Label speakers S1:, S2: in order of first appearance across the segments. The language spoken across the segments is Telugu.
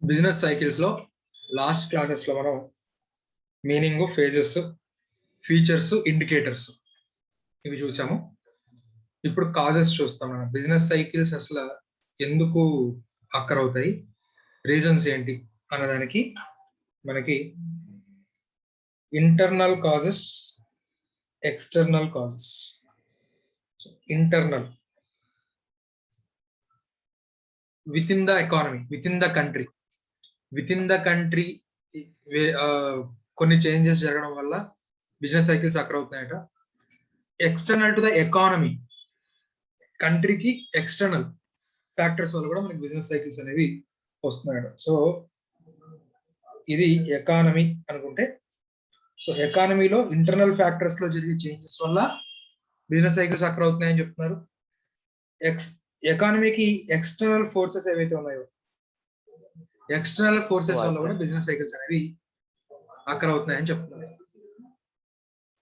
S1: బిజినెస్ సైకిల్స్ లో లాస్ట్ క్లాసెస్ లో మనం మీనింగ్, ఫేజెస్, ఫీచర్స్, ఇండికేటర్స్ ఇవి చూసాము. ఇప్పుడు కాజెస్ చూస్తాం. మనం బిజినెస్ సైకిల్స్ అసలు ఎందుకు అక్కరవుతాయి, రీజన్స్ ఏంటి అన్నదానికి మనకి internal causes, external causes. Internal with in the economy, with in the country, కొన్ని చేంజెస్ జరగడం వల్ల బిజినెస్ సైకిల్స్ అక్కడ అవుతున్నాయట. ఎక్స్టర్నల్ టు ద ఎకానమీ, కంట్రీకి ఎక్స్టర్నల్ ఫ్యాక్టర్స్ వల్ల కూడా మనకి బిజినెస్ సైకిల్స్ అనేవి వస్తున్నాయట. సో ఇది ఎకానమీ అనుకుంటే, సో ఎకానమీలో ఇంటర్నల్ ఫ్యాక్టర్స్ లో జరిగే చేంజెస్ వల్ల బిజినెస్ సైకిల్స్ అక్కడ అవుతున్నాయని చెప్తున్నారు. ఎకానమీకి ఎక్స్టర్నల్ ఫోర్సెస్ ఏవైతే ఉన్నాయో, ఎక్స్టర్నల్ ఫోర్సెస్ వల్ల కూడా బిజినెస్ సైకిల్స్ అనేవి అక్కడ అవుతున్నాయని చెప్తున్నారు.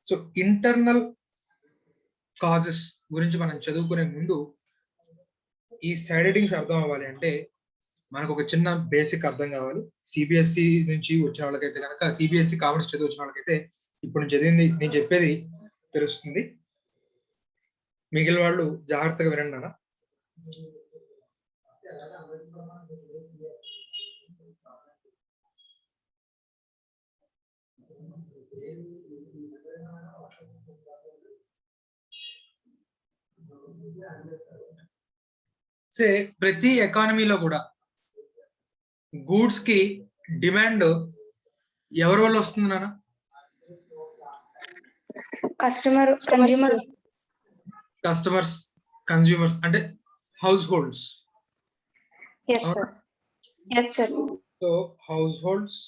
S1: సో ఇంటర్నల్ కాజెస్ గురించి మనం చదువుకునే ముందు ఈ సైడ్ హెడ్డింగ్స్ అర్థం అవ్వాలి అంటే మనకు ఒక చిన్న బేసిక్ అర్థం కావాలి. సిబిఎస్ఈ నుంచి వచ్చిన వాళ్ళకైతే కనుక, సిబిఎస్ఈ కామర్స్ చదివి వచ్చిన వాళ్ళకైతే ఇప్పుడు నేను చెప్పేది తెలుస్తుంది. మిగిలిన వాళ్ళు జాగ్రత్తగా వినండి నాన్న. ప్రతి ఎకానమీలో కూడా గూడ్స్ కి డిమాండ్ ఎవరి వల్ల వస్తుంది నాన్న? కస్టమర్స్, కన్స్యూమర్స్ అంటే house holds. So house holds.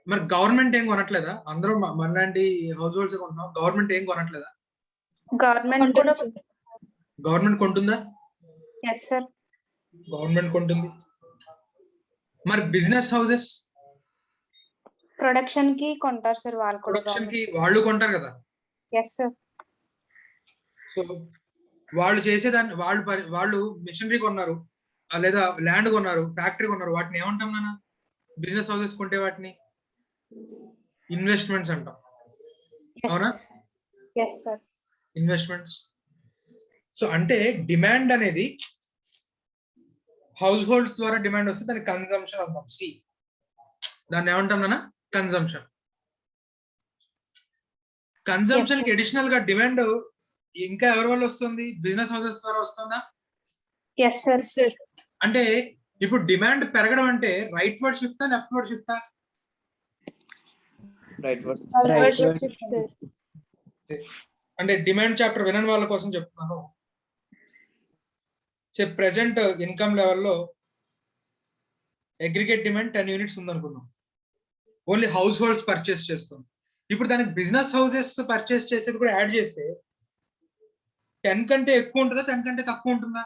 S1: మరి గవర్నమెంట్ ఏం కొనట్లేదా? అందరూ మనలాంటి హౌస్ హోల్డ్స్ కొంటున్నాం, గవర్నమెంట్ ఏం కొనట్లేదా? గవర్నమెంట్ కొంటుందా? గవర్నమెంట్ కొంటుంది. మరి బిజినెస్ హౌసెస్
S2: ప్రొడక్షన్ కి కొంటారు సార్.
S1: వాళ్ళు కొంటారు కదా. సో వాళ్ళు చేసేదాన్ని, వాళ్ళు మిషనరీ కొన్నారు, లేదా ల్యాండ్ కొన్నారు, ఫ్యాక్టరీ కొన్నారు, వాటిని ఏమంటాం నాన్న? బిజినెస్ హౌసెస్ కొంటే వాటిని ఇన్వెస్ట్మెంట్స్ అంటాం. అవునా? ఇన్వెస్ట్మెంట్స్. సో అంటే డిమాండ్ అనేది హౌస్ హోల్డ్స్ ద్వారా డిమాండ్ వస్తే దాన్ని కన్జంప్షన్ అంటాం. దాన్ని ఏమంటాం నాన్న? కన్జంప్షన్. కన్జంప్షన్ కి అడిషనల్ గా డిమాండ్ ఇంకా ఎవరి వల్ల వస్తుంది? బిజినెస్ హౌసెస్ ద్వారా వస్తుందా? అంటే ఇప్పుడు డిమాండ్ పెరగడం అంటే రైట్ వర్డ్ షిఫ్టా, లెఫ్ట్ వర్డ్ షిఫ్టా? అంటే డిమాండ్ చాప్టర్ వినని వాళ్ళ కోసం చెప్తున్నాను. ప్రెసెంట్ ఇన్కమ్ లెవెల్లో అగ్రిగేట్ డిమాండ్ 10 యూనిట్స్ ఉందనుకున్నాం. ఓన్లీ హౌస్ హోల్డ్స్ పర్చేస్ చేస్తాం. ఇప్పుడు దానికి బిజినెస్ హౌసెస్ పర్చేస్ చేసేది కూడా యాడ్ చేస్తే 10 కంటే ఎక్కువ ఉంటుందా, 10 కంటే తక్కువ ఉంటుందా?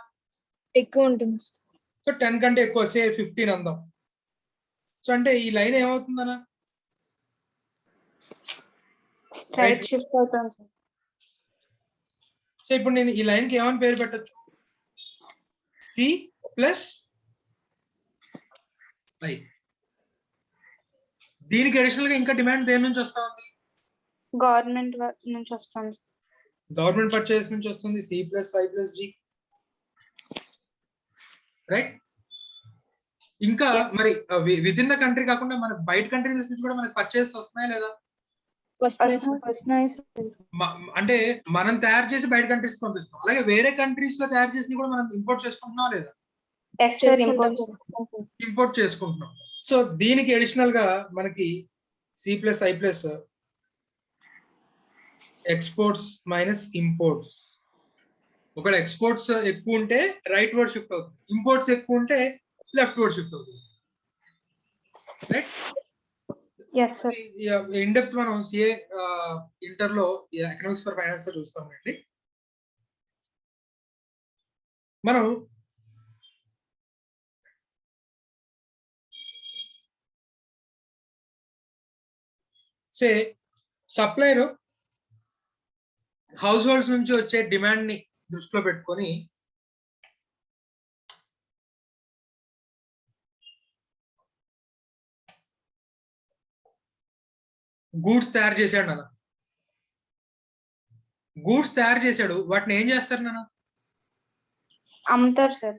S2: ఎక్కువ ఉంటుంది.
S1: సో 10 కంటే ఎక్కువ, సే 15 అందాం. సో అంటే ఈ లైన్ ఏమవుతుందన్నా?
S2: రైట్ షిఫ్ట్ అవుతాం సార్.
S1: సో ఇప్పుడు నేను ఈ లైన్ కి ఏమని పేరు పెట్టచ్చు? C plus I. దీనికి అడిషనల్ గా ఇంకా డిమాండ్ దేని నుంచి వస్తా ఉంది?
S2: గవర్నమెంట్ నుంచి వస్తుంది.
S1: గవర్నమెంట్ పర్చేస్ నుంచి వస్తుంది. C plus I plus G. Right. ఇంకా మరి విత్ ఇన్ ద కంట్రీ కాకుండా మన బయట కంట్రీస్ నుంచి కూడా మనకి పర్చేస్ వస్తున్నాయా లేదా? అంటే మనం తయారు చేసి బయట కంట్రీస్ పంపిస్తాం. అలాగే వేరే కంట్రీస్ లో తయారు చేసి కూడా మనం ఇంపోర్ట్ చేసుకుంటున్నాం లేదా? ఇంపోర్ట్ చేసుకుంటున్నాం. సో దీనికి అడిషనల్ గా మనకి C plus I plus exports minus imports. ఒకవేళ ఎక్స్పోర్ట్స్ ఎక్కువ ఉంటే రైట్ వర్డ్ షిఫ్ట్ అవుతుంది, ఇంపోర్ట్స్ ఎక్కువ ఉంటే లెఫ్ట్ వర్డ్ షిఫ్ట్ అవుతుంది. రైట్. ఇన్ డెప్త్ మనం సిఏ ఇంటర్ లో ఎకనామిక్స్ ఫర్ ఫైనాన్స్ లో చూస్తామండి. మనం సప్లైర్ హౌస్ హోల్డ్స్ నుంచి వచ్చే డిమాండ్ ని దృష్టిలో పెట్టుకొని గూడ్స్ తయారు చేశాడు నాన్న. గూడ్స్ తయారు చేశాడు, వాటిని ఏం చేస్తారు నాన్న?
S2: అమ్ముతారు సార్.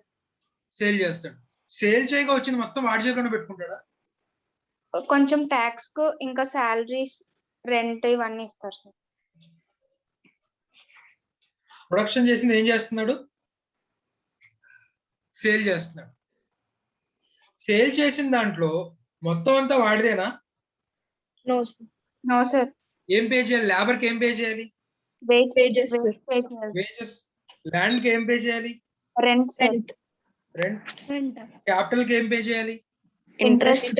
S1: సేల్ చేస్తాడు. సేల్ చేయగా వచ్చింది మొత్తం వాడి చేయకుండా పెట్టుకుంటాడా?
S2: కొంచెం ట్యాక్స్ కు ఇంకా శాలరీస్, రెంట్ ఇవన్నీ ఇస్తారు సార్.
S1: ప్రొడక్షన్ చేసింది ఏం చేస్తున్నాడు? సేల్ చేస్తున్నాడు. సేల్ చేసిన దాంట్లో మొత్తం అంతా వాడిదేనా?
S2: No sir.
S1: ఏం పే చేయాలి? లేబర్ కి ఏం పే చేయాలి?
S2: Wages
S1: wages. ల్యాండ్ కి ఏం పే చేయాలి?
S2: Rent
S1: rent. క్యాపిటల్ కి ఏం పే చేయాలి?
S2: Interest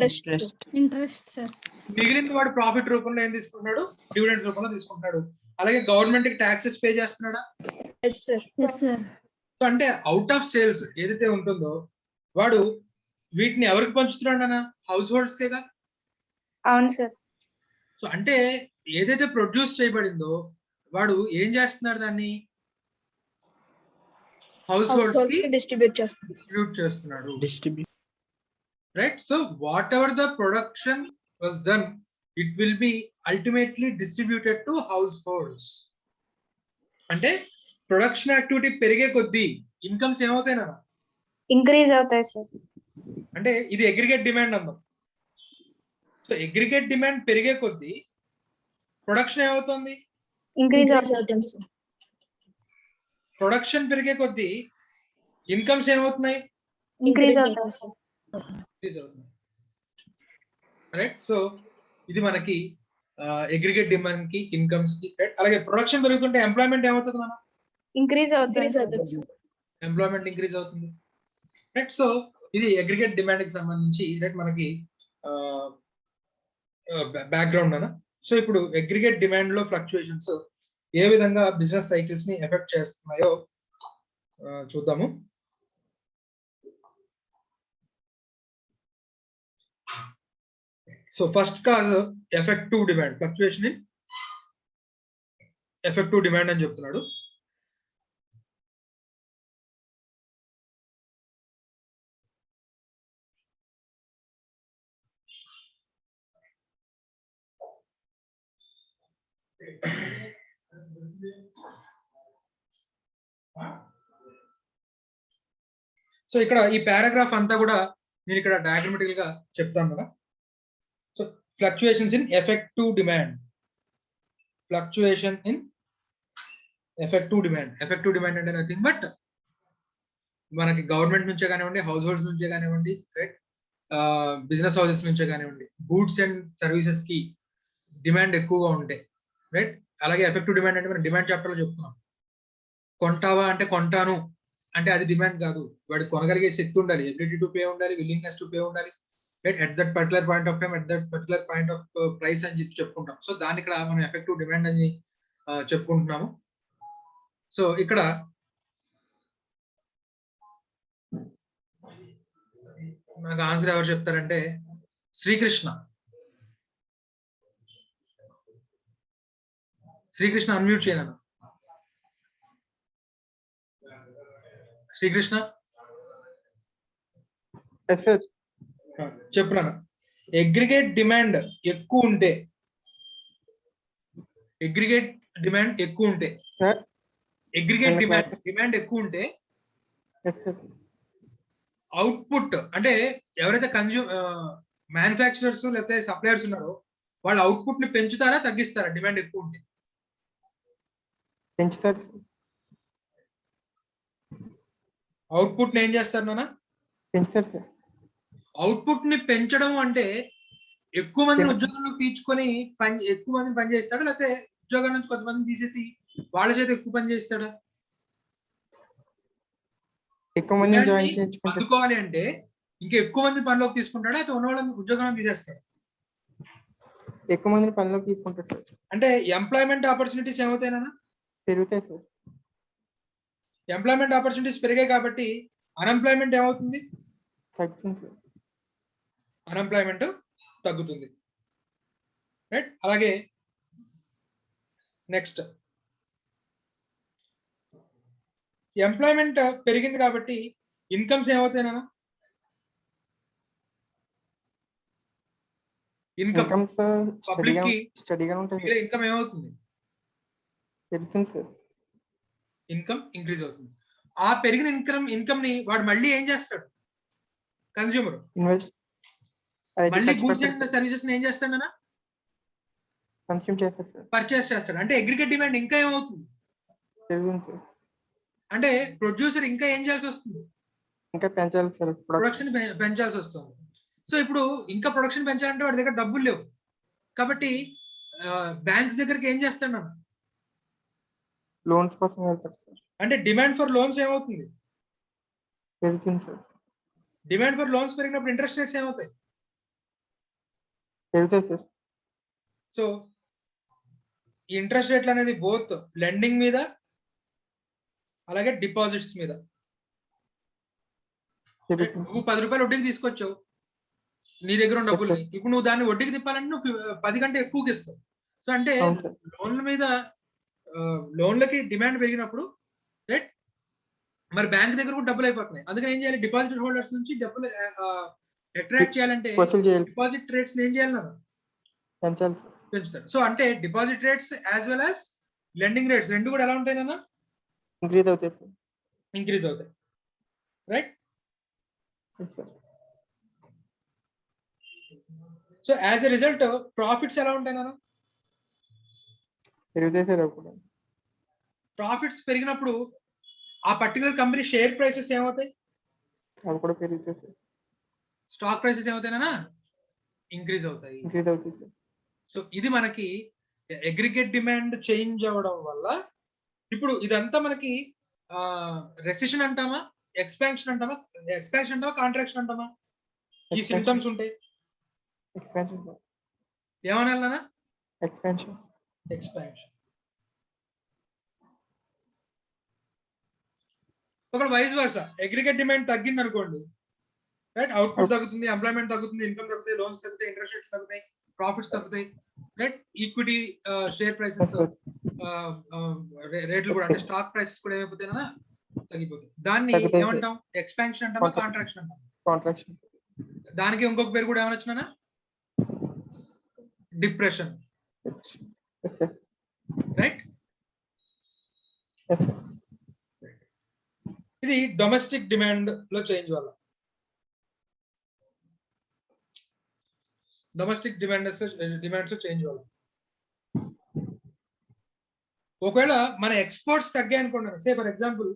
S3: sir.
S1: మిగిలిన వాడు ప్రాఫిట్ రూపంలో ఏం తీసుకుంటున్నాడు? డివిడెండ్స్ రూపంలో తీసుకుంటాడు. అలాగే గవర్నమెంట్ కి ట్యాక్సెస్ పే చేస్తున్నాడా?
S3: సార్.
S1: సో అంటే అవుట్ ఆఫ్ సేల్స్ ఏదైతే ఉంటుందో వాడు వీటిని ఎవరికి పంచుతున్నాడు అన్న? హౌస్ హోల్డ్స్ కేగా.
S2: అవును సార్.
S1: సో అంటే ఏదైతే ప్రొడ్యూస్ చేయబడిందో వాడు ఏం చేస్తున్నాడు? దాన్ని హౌస్ హోల్డ్స్ కి డిస్ట్రిబ్యూట్ చేస్తున్నాడు. Right. So what ever the production was done, it will be ultimately distributed to house holds. అంటే ప్రొడక్షన్ యాక్టివిటీ పెరిగే కొద్దీ ఇన్కమ్స్ ఏమవుతాయి నాన్న?
S2: ఇంక్రీజ్ అవుతాయి సార్.
S1: అంటే ఇది అగ్రిగేట్ డిమాండ్ అందాం. సో అగ్రిగేట్ డిమాండ్ పెరిగే కొద్దీ ప్రొడక్షన్ ఏమవుతుంది?
S2: ఇంక్రీజ్ అవుతుంది సార్.
S1: ప్రొడక్షన్ పెరిగే కొద్దీ ఇన్కమ్స్ ఏమవుతున్నాయి?
S2: ఇంక్రీజ్ అవుతాయి సార్.
S1: రైట్. సో ఇది మనకి అగ్రిగేట్ డిమాండ్ కి, ఇన్కమ్స్ కి. అలాగే ప్రొడక్షన్ పెరుగుతుంటే ఎంప్లాయ్మెంట్ ఏమవుతుంది మన?
S2: ఇంక్రీజ్ అవుతుంది.
S1: ఎంప్లాయ్మెంట్ ఇంక్రీజ్ అవుతుంది. రైట్. సో ఇది అగ్రిగేట్ డిమాండ్ కి సంబంధించి రైట్ మనకి బ్యాక్గ్రౌండ్ అన్న. సో ఇప్పుడు అగ్రిగేట్ డిమాండ్ లో ఫ్లక్చుయేషన్స్ ఏ విధంగా బిజినెస్ సైకిల్స్ ని ఎఫెక్ట్ చేస్తున్నాయో చూద్దాము. So first cause effective demand, fluctuation in effective demand అని చెప్తున్నాడు. సో ఇక్కడ ఈ పారాగ్రాఫ్ అంతా కూడా నేను ఇక్కడ డయాగ్రమాటికల్ గా చెప్తాను కదా. So fluctuations in effective demand, fluctuation in effective demand. Effective demand అంటే నథింగ్ బట్ మనకి గవర్నమెంట్ నుంచే కానివ్వండి, హౌస్ హోల్డ్స్ నుంచే కానివ్వండి, రైట్, బిజినెస్ హౌసెస్ నుంచే కానివ్వండి, గూడ్స్ అండ్ సర్వీసెస్ కి డిమాండ్ ఎక్కువగా ఉంటాయి. రైట్. అలాగే ఎఫెక్టివ్ డిమాండ్ అంటే మనం డిమాండ్ చాప్టర్ లో చెప్తున్నాం. కొంటావా అంటే కొంటాను అంటే అది డిమాండ్ కాదు. వాడు కొనగలిగే శక్తి ఉండాలి, ఎబిలిటీ టు పే ఉండాలి, విల్లింగ్నెస్ టు పే ఉండాలి. Right. At that particular point of time, at that particular point of price అని చెప్పి చెప్పుకుంటాం. సో దాన్ని ఇక్కడ మనం ఎఫెక్టివ్ డిమాండ్ అని చెప్పుకుంటున్నాము. సో ఇక్కడ నాకు ఆన్సర్ ఎవరు చెప్తారంటే శ్రీకృష్ణ. శ్రీకృష్ణ అన్మ్యూట్ చేయను. శ్రీకృష్ణ చెప్పున్నాను. అగ్రిగేట్ డిమాండ్ ఎక్కువ ఉంటే, అగ్రిగేట్ డిమాండ్ ఎక్కువ ఉంటే, అగ్రిగేట్ డిమాండ్ ఎక్కువ ఉంటే అవుట్పుట్ అంటే ఎవరైతే మ్యానుఫ్యాక్చరర్స్ లేకపోతే సప్లయర్స్ ఉన్నారో వాళ్ళ అవుట్పుట్ ని పెంచుతారా తగ్గిస్తారా? డిమాండ్ ఎక్కువ ఉంటే
S4: పెంచుతారు.
S1: అవుట్పుట్ ని ఏం చేస్తారు నాన్న?
S4: పెంచుతారు సార్.
S1: అవుట్పుట్ ని పెంచడం అంటే ఎక్కువ మందిని ఉద్యోగంలోకి తీర్చుకొని ఎక్కువ మందిని పని చేస్తాడా, లేకపోతే ఉద్యోగం నుంచి కొంతమందిని తీసేసి వాళ్ళ చేత ఎక్కువ పని చేస్తాడా?
S4: ఎక్కువ మంది జాయిన్ చేయించుకుంటారు.
S1: అందుకోవాలి అంటే ఇంకా ఎక్కువ మంది పనిలోకి తీసుకుంటాడా, అయితే ఉన్న వాళ్ళని ఉద్యోగం తీసేస్తాడు?
S4: ఎక్కువ మందిని పనిలోకి తీసుకుంటారు.
S1: అంటే ఎంప్లాయ్మెంట్ ఆపర్చునిటీస్ ఏమవుతాయినా?
S4: పెరుగుతాయి సార్.
S1: ఎంప్లాయ్మెంట్ ఆపర్చునిటీస్ పెరిగాయి కాబట్టి అన్ఎంప్లాయ్మెంట్ ఏమవుతుంది?
S4: తగ్గుతుంది.
S1: అన్ఎంప్లాయ్మెంట్ తగ్గుతుంది. రైట్. అలాగే నెక్స్ట్ ఎంప్లాయ్మెంట్ పెరిగింది కాబట్టి ఇన్కమ్స్ ఏమవుతాయినా? ఇన్కమ్
S4: ఇన్కమ్ సార్
S1: పబ్లిక్ కి
S4: స్టడీగా ఉంటుంది సార్.
S1: ఇన్కమ్ ఏమవుతుంది?
S4: పెరుగుతుంది సార్.
S1: ఇన్కమ్ ఇంక్రీజ్ అవుతుంది. ఆ పెరిగిన ఇన్కమ్ ని వాడు మళ్ళీ ఏం చేస్తాడు? కన్స్యూమర్
S4: ఇన్వెస్ట్
S1: మళ్ళీ గూడ్స్ అండ్ సర్వీసెస్ ఏం చేస్తాడన్నా?
S4: కన్స్యూమ్ చేస్తారు సార్.
S1: పర్చేస్ చేస్తాడు. అంటే అగ్రిగేట్ డిమాండ్ ఇంకా ఏమవుతుంది?
S4: పెరుగుతుంది సార్.
S1: అంటే ప్రొడ్యూసర్ ఇంకా ఏం చేయాల్సి వస్తుంది?
S4: ఇంకా పెంచాలి సార్
S1: ప్రొడక్షన్ పెంచాల్సి వస్తుంది. సో ఇప్పుడు ఇంకా ప్రొడక్షన్ పెంచాలంటే వాడి దగ్గర డబ్బులు లేవు. కాబట్టి బ్యాంక్స్ దగ్గరికి ఏం చేస్తాడు?
S4: లోన్స్ కోసం వెళ్తారు సార్.
S1: అంటే డిమాండ్ ఫర్ లోన్స్ ఏమవుతుంది?
S4: పెరుగుతుంది సార్.
S1: డిమాండ్ ఫర్ లోన్స్ పెరిగినప్పుడు ఇంట్రెస్ట్ రేట్స్ ఏమవుతాయి?
S4: పెరుగుతాయి సార్.
S1: సో ఈ ఇంట్రెస్ట్ రేట్లు అనేది బోత్ లెండింగ్ మీద అలాగే డిపాజిట్స్ మీద.
S4: పెరుగుతుంది.
S1: నువ్వు 10 రూపాయలు వడ్డీకి తీసుకొచ్చావు నీ దగ్గర ఉన్న డబ్బుల్ని. ఇప్పుడు నువ్వు దాన్ని వడ్డీకి తిప్పాలంటే నువ్వు 10 కంటే ఎక్కువకి ఇస్తావు. సో అంటే
S4: అవును సార్.
S1: లోన్ల మీద లోన్లకి డిమాండ్ పెరిగినప్పుడు రైట్ మరి బ్యాంక్ దగ్గర కూడా డబ్బులు అయిపోతున్నాయి. అందుకని ఏం చేయాలి? డిపాజిట్ హోల్డర్స్ నుంచి డబ్బులు అట్రాక్ట్ చేయాలంటే
S4: వసూలు చేయాలి.
S1: డిపాజిట్ రేట్స్ ఏం చేయాలి?
S4: పెంచాలి సార్.
S1: పెంచుతారు. సో అంటే deposit rates as well as lending rates రెండు కూడా ఎలా ఉంటాయి నాన్న?
S4: ఇంక్రీజ్ అవుతాయి సార్.
S1: ఇంక్రీజ్ అవుతాయి. Right.
S4: Yes, sir.
S1: So as a result profits ఎలా ఉంటాయి నాన్న?
S4: పెరుగుతాయి సార్. అప్పుడు
S1: ప్రాఫిట్స్ పెరిగినప్పుడు ఆ పర్టికులర్ కంపెనీ షేర్ ప్రైసెస్ ఏమవుతాయి?
S4: అవి కూడా పెరుగుతాయి సార్.
S1: స్టాక్ ప్రైసెస్ ఏమవుతాయినా? ఇంక్రీజ్ అవుతాయి.
S4: ఇంక్రీజ్ అవుతాయి సార్.
S1: సో ఇది మనకి అగ్రిగేట్ డిమాండ్ చేంజ్ అవ్వడం వల్ల ఇప్పుడు ఇదంతా మనకి రెసిషన్ అంటామా, ఎక్స్పాన్షన్ అంటామా, కాంట్రాక్షన్ అంటామా? ఈ సింప్టమ్స్ ఉంటాయి.
S4: Expansion sir.
S1: ఏమనాలనా?
S4: ఎక్స్పాన్షన్.
S1: ఎక్స్పాన్షన్. ఒకవేళ వైస్ వర్సా అగ్రిగేట్ డిమాండ్ తగ్గింది అనుకోండి, రైట్, అవుట్పుట్ తగ్గుతుంది, ఎంప్లాయ్మెంట్ తగ్గుతుంది, ఇన్కమ్ తగ్గుతాయి, లోన్స్ తగ్గుతాయి, ఇంట్రెస్ట్ రేట్స్ తగ్గుతాయి, ప్రాఫిట్స్ తగ్గుతాయి, రైట్. ఈక్విటీ షేర్ ప్రైసెస్ రేట్లు కూడా అంటే స్టాక్ ప్రైసెస్ కూడా ఏమైపోతాయినా తగ్గిపోతాయి. దాన్ని
S4: తగ్గుతాయి సార్.
S1: ఏమంటాం? ఎక్స్పాన్షన్ అంటామా, కాంట్రాక్షన్ అంటాం?
S4: కాంట్రాక్షన్.
S1: దానికి ఇంకొక పేరు కూడా ఏమని వచ్చినా? Depression.
S4: Yes, sir.
S1: Right.
S4: Yes, sir.
S1: ఇది డొమెస్టిక్ డిమాండ్ లో చేంజ్ వల్ల. డొమెస్టిక్ డిమాండ్స్ చేంజ్ వల్ల ఒకవేళ మన ఎక్స్పోర్ట్స్ తగ్గాయి అనుకోండి, సే ఫర్ ఎగ్జాంపుల్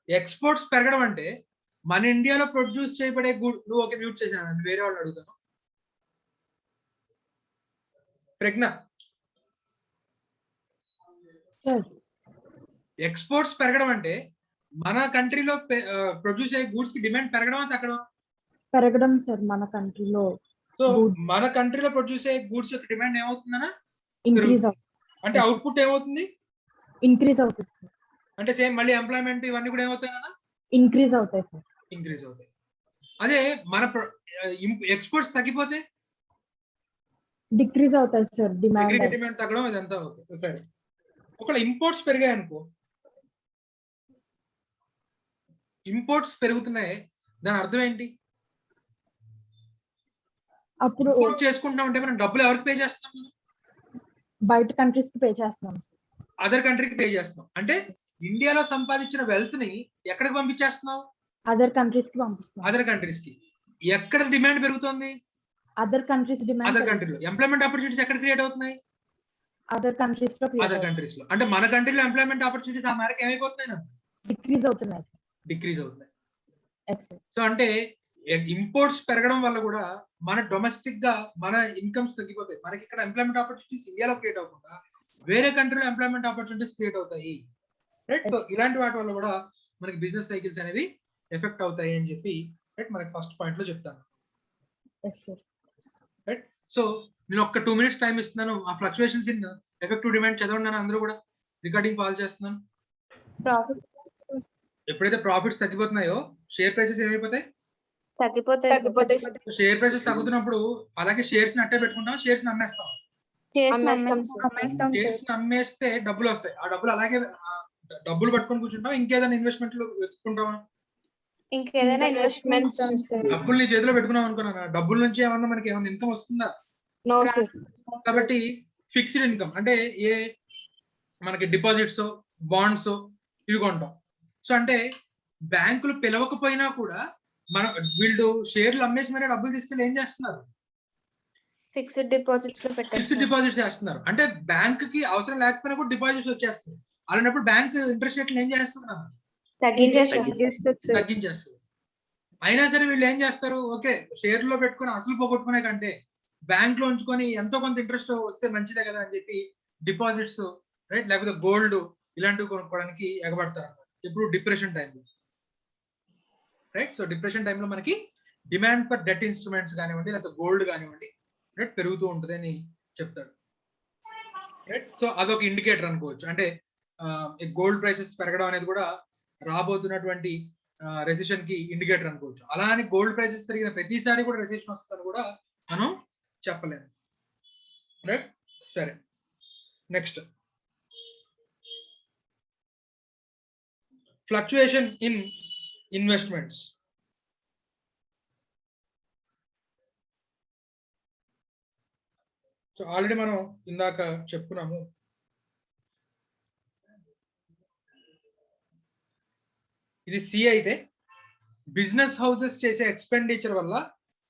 S1: ఎక్స్పోర్ట్స్ పెరగడం అంటే మన ఇండియాలో ప్రొడ్యూస్ చేయబడే గుడ్. నువ్వు ఒక మ్యూట్ చేశాను, వేరే వాళ్ళు అడుగుతాను. ప్రజ్ఞ, ఎక్స్పోర్ట్స్ పెరగడం అంటే మన కంట్రీలో ప్రొడ్యూస్ అయ్యే గూడ్స్ కి డిమాండ్ పెరగడమా తగ్గడం?
S5: పెరగడం సార్ మన కంట్రీలో.
S1: సో మన కంట్రీలో ప్రొడ్యూస్ అయ్యే గూడ్స్ యొక్క డిమాండ్ ఏమవుతుందనా?
S5: ఇంక్రీజ్
S1: అంటే అవుట్పుట్ ఏమవుతుంది?
S5: ఇంక్రీజ్ అవుతుంది సార్.
S1: అంటే సేమ్ మళ్ళీ ఎంప్లాయ్మెంట్ ఇవన్నీ కూడా ఏమవుతాయన్నా?
S5: ఇంక్రీజ్ అవుతాయి సార్.
S1: ఇంక్రీజ్ అవుతాయి. అదే మన ఎక్స్పోర్ట్స్ తగ్గిపోతే
S5: డిక్రీజ్ అవుతాయి సార్. డిమాండ్
S1: డిమాండ్ తగ్గడం ఇదంతా ఓకే. సరే, ఒకవేళ ఇంపోర్ట్స్ పెరిగాయి అనుకో, ఇంపోర్ట్స్ పెరుగుతున్నాయి, దాని అర్థం ఏంటి?
S5: అప్పుడు
S1: ఇంపోర్ట్ చేసుకుంటున్నాం అంటే మనం డబ్బులు ఎవరికి పే చేస్తాం?
S5: బయట కంట్రీస్ కి పే చేస్తున్నాం సార్.
S1: అదర్ కంట్రీకి పే చేస్తున్నాం. అంటే ఇండియాలో సంపాదించిన వెల్త్ ని ఎక్కడికి పంపించేస్తున్నావు?
S5: అదర్ కంట్రీస్ కి పంపిస్తున్నాం.
S1: అదర్ కంట్రీస్ కి. ఎక్కడ డిమాండ్ పెరుగుతుంది?
S5: Other countries demand.
S1: అదర్ కంట్రీలో. ఎంప్లాయ్మెంట్ ఆపర్చునిటీస్ ఎక్కడ క్రియేట్ అవుతున్నాయి?
S5: అదర్ కంట్రీస్ లో.
S1: అదర్ కంట్రీస్ లో. అంటే మన కంట్రీలో ఎంప్లాయ్మెంట్ ఆపర్చునిటీస్ ఆ మేరకు ఏమైపోతున్నాయి?
S5: డిక్రీజ్ అవుతున్నాయి.
S1: డిక్రీజ్ అవుతున్నాయి.
S5: Yes sir.
S1: సో అంటే ఇంపోర్ట్స్ పెరగడం వల్ల కూడా మన డొమెస్టిక్ గా మన ఇన్కమ్స్ తగ్గిపోతాయి. మనకి ఇక్కడ ఎంప్లాయ్మెంట్ ఆపర్చునిటీస్ ఇండియాలో క్రియేట్ అవ్వకుండా వేరే కంట్రీలో ఎంప్లాయ్మెంట్ ఆపర్చునిటీస్ క్రియేట్ అవుతాయి, రైట్. సో ఇలాంటి వాటి వల్ల కూడా మనకి బిజినెస్ సైకిల్స్ అనేవి ఎఫెక్ట్ అవుతాయి అని చెప్పి రైట్ మనకి ఫస్ట్ పాయింట్ లో చెప్తాను.
S5: Yes sir.
S1: రైట్. సో నేను ఒక్క 2 minutes టైం ఇస్తున్నాను. ఆ ఫ్లక్చుయేషన్స్ ఇన్ ఎఫెక్టివ్ డిమాండ్ చదవండి, అందరూ కూడా. రికార్డింగ్ పాజ్ చేస్తున్నాను. ఎప్పుడైతే ప్రాఫిట్స్ తగ్గిపోతున్నాయో షేర్ ప్రైసెస్ ఏమైపోతాయి?
S2: తగ్గిపోతాయి.
S1: షేర్ ప్రైసెస్ తగ్గుతున్నప్పుడు అలాగే షేర్స్ ని అట్టే పెట్టుకుంటాం, షేర్స్ ని అమ్మేస్తాం. షేర్స్ ని అమ్మేస్తే డబ్బులు వస్తాయి. ఆ డబ్బులు అలాగే డబ్బులు పట్టుకొని కూర్చుంటాం, ఇంకేదైనా ఇన్వెస్ట్మెంట్లు వెతుక్కుంటామా?
S2: ఇంకేదైనా ఇన్వెస్ట్మెంట్స్
S1: డబ్బులు నీ చేతిలో పెట్టుకున్నాం అనుకున్నాను, డబ్బుల నుంచి ఏమన్నా మనకి ఏమన్నా ఇన్కమ్ వస్తుందా?
S6: No sir.
S1: కాబట్టి ఫిక్స్డ్ ఇన్కమ్ అంటే ఏ మనకి డిపాజిట్స్, బాండ్స్ ఇవి కొంటాం. సో అంటే బ్యాంకులు పిలవకపోయినా కూడా మన వీళ్ళు షేర్లు అమ్మేసి మరి డబ్బులు తీసుకెళ్ళి ఏం చేస్తున్నారు?
S2: ఫిక్స్డ్ డిపాజిట్స్ లో
S1: ఫిక్స్డ్
S2: పెట్టారు.
S1: డిపాజిట్స్ చేస్తున్నారు. అంటే బ్యాంక్ కి అవసరం లేకపోయినా కూడా డిపాజిట్స్ వచ్చేస్తాయి. అలాంటప్పుడు బ్యాంక్ ఇంట్రెస్ట్ రేట్లు ఏం చేస్తున్నారు? తగ్గించేస్తారు. అయినా సరే వీళ్ళు ఏం చేస్తారు, ఓకే షేర్ లో పెట్టుకొని అసలు పోగొట్టుకునే కంటే బ్యాంక్ లో ఉంచుకొని ఎంతో కొంత ఇంట్రెస్ట్ వస్తే మంచిదే కదా అని చెప్పి డిపాజిట్స్, రైట్, లేకపోతే గోల్డ్ ఇలాంటివి కొనుక్కోవడానికి ఎగబడతారు ఇప్పుడు డిప్రెషన్ టైంలో, రైట్. సో డిప్రెషన్ టైంలో మనకి డిమాండ్ ఫర్ డెట్ ఇన్స్ట్రుమెంట్స్ కానివ్వండి, లేకపోతే గోల్డ్ కానివ్వండి, రైట్, పెరుగుతూ ఉంటుంది అని చెప్తాడు, రైట్. సో అదొక ఇండికేటర్ అనుకోవచ్చు. అంటే గోల్డ్ ప్రైసెస్ పెరగడం అనేది కూడా రాబోతున్నటువంటి రెసిషన్ కి ఇండికేటర్ అనుకోవచ్చు. అలా అని గోల్డ్ ప్రైసెస్ పెరిగిన ప్రతిసారి కూడా రెసిషన్ వస్తుందని కూడా మనం చెప్పలేము, రైట్. సరే, next fluctuation in investments. So already మనం ఇందాక చెప్పుకున్నాము, ఇది సి అయితే బిజినెస్ హౌసెస్ చేసే ఎక్స్పెండిచర్ వల్ల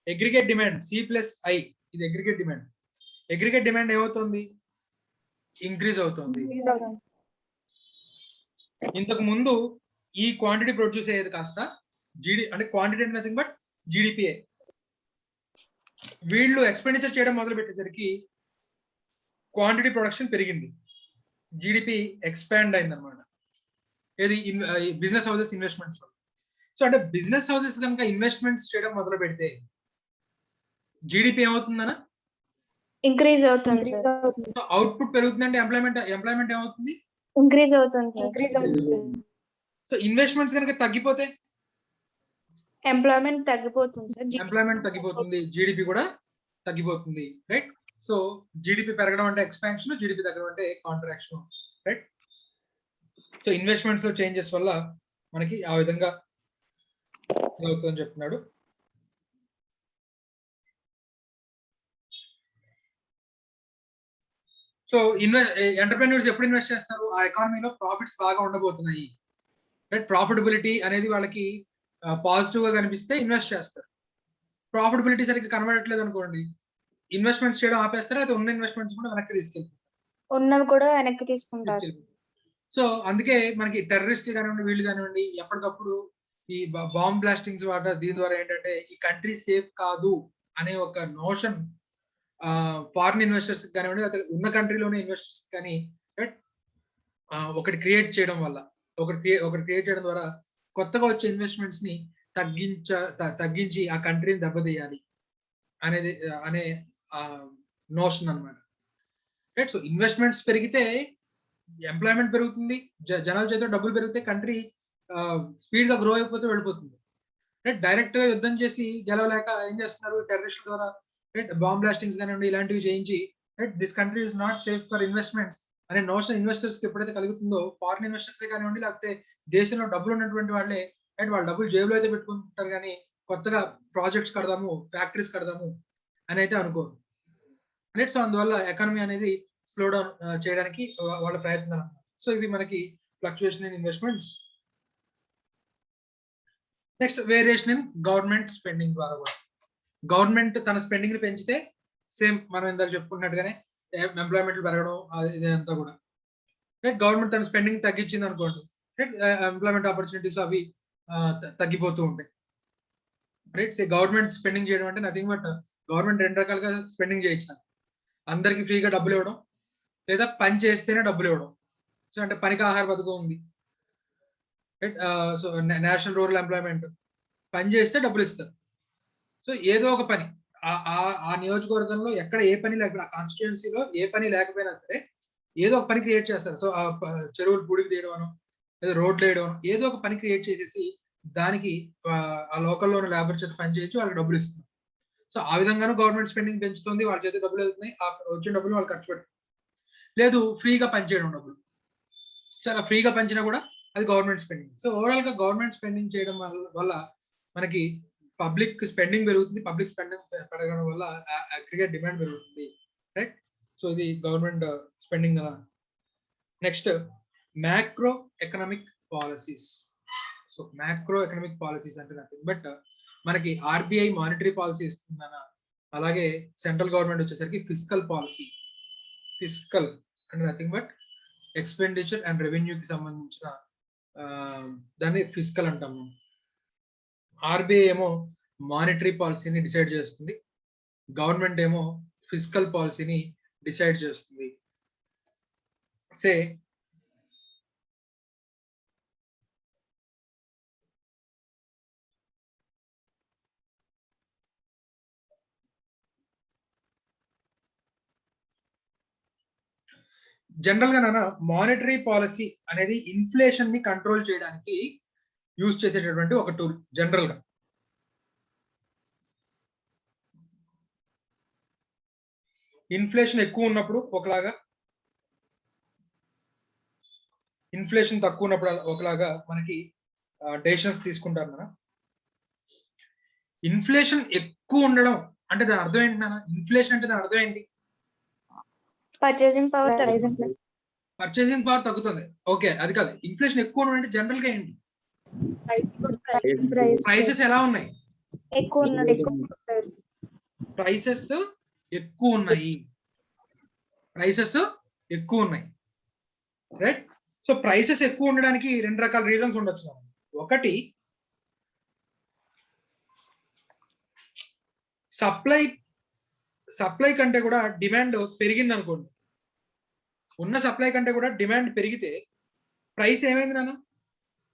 S1: అగ్రిగేట్ డిమాండ్ C+I, ఇది అగ్రిగేట్ డిమాండ్. అగ్రిగేట్ డిమాండ్ ఏమవుతుంది? ఇంక్రీజ్ అవుతుంది. ఇంతకు ముందు ఈ క్వాంటిటీ ప్రొడ్యూస్ అయ్యేది కాస్త అంటే క్వాంటిటీ అంటే నథింగ్ బట్ GDPA. వీళ్ళు ఎక్స్పెండిచర్ చేయడం మొదలు పెట్టేసరికి క్వాంటిటీ ప్రొడక్షన్ పెరిగింది, GDP ఎక్స్పాండ్ అయింది అనమాట. ఏది బిజినెస్ హౌసెస్ ఇన్వెస్ట్మెంట్స్. సో అంటే బిజినెస్ హౌసెస్ కనుక ఇన్వెస్ట్మెంట్స్ చేయడం మొదలు పెడితే GDP ఏమవుతుందనా?
S2: ఇంక్రీజ్ అవుతుంది.
S1: అవుట్పుట్ పెరుగుతుందంటే ఎంప్లాయ్మెంట్ ఏమవుతుంది?
S2: ఇంక్రీజ్ అవుతుంది.
S1: సో ఇన్వెస్ట్మెంట్స్ కనుక తగ్గిపోతే
S2: ఎంప్లాయ్మెంట్ తగ్గిపోతుంది సార్.
S1: ఎంప్లాయ్మెంట్ తగ్గిపోతుంది, GDP కూడా తగ్గిపోతుంది, రైట్. సో GDP పెరగడం అంటే ఎక్స్పాన్షన్, GDP తగ్గడం అంటే కాంట్రాక్షన్, రైట్. సో ఇన్వెస్ట్మెంట్స్ లో చేంజెస్ వల్ల మనకి ఆ విధంగా అవుతుందని చెప్తున్నాడు. సో ఎంటర్‌ప్రెన్యూర్స్ ఎప్పుడు ఇన్వెస్ట్ చేస్తారు? ఆ ఎకానమీలో ప్రాఫిట్స్ బాగా ఉండబోతున్నాయి, రైట్. ప్రాఫిటబిలిటీ అనేది వాళ్ళకి పాజిటివ్ గా కనిపిస్తే ఇన్వెస్ట్ చేస్తారు. ప్రాఫిటబిలిటీ సరిగ్గా కనబడట్లేదు అనుకోండి, ఇన్వెస్ట్మెంట్స్ చేయడం ఆపేస్తారు. అయితే ఉన్న ఇన్వెస్ట్మెంట్స్ కూడా వెనక్కి తీసుకెళ్తారు.
S2: ఉన్నవి కూడా వెనక్కి తీసుకుంటారు.
S1: సో అందుకే మనకి టెర్రరిస్ట్ కానివ్వండి, వీళ్ళు కానివ్వండి, ఎప్పటికప్పుడు ఈ బాంబ్ బ్లాస్టింగ్స్ వాట దీని ద్వారా ఏంటంటే ఈ కంట్రీ సేఫ్ కాదు అనే ఒక నోషన్ ఫారిన్ ఇన్వెస్టర్స్ కానివ్వండి, లేకపోతే ఉన్న కంట్రీలోనే ఇన్వెస్టర్స్ కానీ ఒకటి క్రియేట్ చేయడం వల్ల, ఒకటి క్రియేట్ చేయడం ద్వారా కొత్తగా వచ్చే ఇన్వెస్ట్మెంట్స్ ని తగ్గించి ఆ కంట్రీని దెబ్బతీయాలి అనే నోషన్ అన్నమాట, రైట్. సో ఇన్వెస్ట్మెంట్స్ పెరిగితే ఎంప్లాయ్మెంట్ పెరుగుతుంది, జనాల చేతిలో డబ్బులు పెరిగితే కంట్రీ స్పీడ్ గా గ్రో అయిపోతే వెళ్ళిపోతుంది, రైట్. డైరెక్ట్ గా యుద్ధం చేసి గెలవలేక ఏం చేస్తున్నారు, టెర్రరిస్టుల ద్వారా, రైట్, బాంబ్ బ్లాస్టింగ్స్ కానివ్వండి ఇలాంటివి చేయించి, right, this country is not safe for investments అనే నోషన్ ఇన్వెస్టర్స్ కి ఎప్పుడైతే కలుగుతుందో, ఫారిన్ ఇన్వెస్టర్స్ కానివ్వండి, లేకపోతే దేశంలో డబ్బులు ఉన్నటువంటి వాళ్ళే, రైట్, వాళ్ళ డబ్బులు జేబులో అయితే పెట్టుకుంటారు కానీ కొత్తగా ప్రాజెక్ట్స్ కడదాము, ఫ్యాక్టరీస్ కడదాము అని అయితే అనుకోరు, రైట్. సో అందువల్ల ఎకానమీ అనేది స్లో డౌన్ చేయడానికి వాళ్ళ ప్రయత్నం. సో ఇవి మనకి fluctuation in investments. Next variation in government spending ద్వారా కూడా గవర్నమెంట్ తన స్పెండింగ్ ని పెంచితే సేమ్ మనం ఇందాక చెప్పుకున్నట్టుగానే ఎంప్లాయ్మెంట్ పెరగడం ఇదంతా కూడా, రైట్. గవర్నమెంట్ తన స్పెండింగ్ తగ్గించింది అనుకోండి, రైట్, ఎంప్లాయ్మెంట్ ఆపర్చునిటీస్ అవి తగ్గిపోతూ ఉంటాయి, రైట్. గవర్నమెంట్ స్పెండింగ్ చేయడం అంటే నథింగ్ బట్ గవర్నమెంట్ రెండు రకాలుగా స్పెండింగ్ చేయించాలి. అందరికి ఫ్రీగా డబ్బులు ఇవ్వడం, లేదా పని చేస్తేనే డబ్బులు ఇవ్వడం. సో అంటే పనికి ఆహార పథకం ఉంది, right. So national rural employment, పని చేస్తే డబ్బులు ఇస్తారు. సో ఏదో ఒక పని ఆ నియోజకవర్గంలో ఎక్కడ ఏ పని లేకపోయినా, కాన్స్టిట్యుయెన్సీలో ఏ పని లేకపోయినా సరే ఏదో ఒక పని క్రియేట్ చేస్తారు. సో చెరువులు పూడికి తీయడం, లేదా రోడ్లు వేయడం, ఏదో ఒక పని క్రియేట్ చేసేసి దానికి ఆ లోకల్లో ఉన్న లేబర్ చేత పని చేయించి వాళ్ళకి డబ్బులు ఇస్తున్నారు. సో ఆ విధంగానూ గవర్నమెంట్ స్పెండింగ్ పెంచుతుంది, వాళ్ళ చేత డబ్బులు వెళ్తున్నాయి, ఆ వచ్చిన డబ్బులు వాళ్ళు ఖర్చు పెడతారు. లేదు ఫ్రీగా పనిచేయడం డబ్బులు, సో అలా ఫ్రీగా పంచినా కూడా అది గవర్నమెంట్ స్పెండింగ్. సో ఓవరాల్ గా గవర్నమెంట్ స్పెండింగ్ చేయడం వల్ల మనకి పబ్లిక్ స్పెండింగ్ పెరుగుతుంది, పబ్లిక్ స్పెండింగ్ పెరగడం వల్ల అగ్రిగేట్ డిమాండ్ పెరుగుతుంది, రైట్? సో ఇది government spending. Next macro economic policies. So macro economic policies అంటే నథింగ్ బట్ మనకి ఆర్బిఐ మానిటరీ పాలసీ ఇస్తుందన్న, అలాగే సెంట్రల్ గవర్నమెంట్ వచ్చేసరికి ఫిస్కల్ పాలసీ. ఫిస్కల్ అంటే నథింగ్ బట్ ఎక్స్పెండిచర్ అండ్ రెవెన్యూకి సంబంధించిన దాన్ని ఫిస్కల్ అంటాము. ఆర్బిఐ ఏమో మానిటరీ పాలసీని డిసైడ్ చేస్తుంది, గవర్నమెంట్ ఏమో ఫిస్కల్ పాలసీని డిసైడ్ చేస్తుంది. సే జనరల్ గా నాన్న మానిటరీ పాలసీ అనేది ఇన్ఫ్లేషన్ ని కంట్రోల్ చేయడానికి యూజ్ చేసేటటువంటి ఒక టూల్. జనరల్ గా ఇన్ఫ్లేషన్ ఎక్కువ ఉన్నప్పుడు ఒకలాగా, ఇన్ఫ్లేషన్ తక్కువ ఉన్నప్పుడు ఒకలాగా మనకి డెసిషన్స్ తీసుకుంటారు నాన్న. ఇన్ఫ్లేషన్ ఎక్కువ ఉండడం అంటే దాని అర్థం ఏంటి నాన్న? ఇన్ఫ్లేషన్ అంటే దాని అర్థం ఏంటి?
S2: పర్చేసింగ్ పవర్
S1: పర్చేసింగ్ పవర్ తగ్గుతుంది. ఓకే, అది కాదు. ఇన్ఫ్లేషన్ ఎక్కువ ఉండడం అంటే జనరల్ గా ఏంటి? ప్రైసెస్ ఎలా ఉన్నాయి?
S2: ఎక్కువ ఉన్నది.
S1: ప్రైసెస్ ఎక్కువ ఉన్నాయి, ప్రైసెస్ ఎక్కువ ఉన్నాయి, రైట్? సో ప్రైసెస్ ఎక్కువ ఉండడానికి రెండు రకాల రీజన్స్ ఉండొచ్చు. ఒకటి సప్లై కంటే కూడా డిమాండ్ పెరిగింది అనుకోండి. ఉన్న సప్లై కంటే కూడా డిమాండ్ పెరిగితే ప్రైస్ ఏమైంది నాన్న?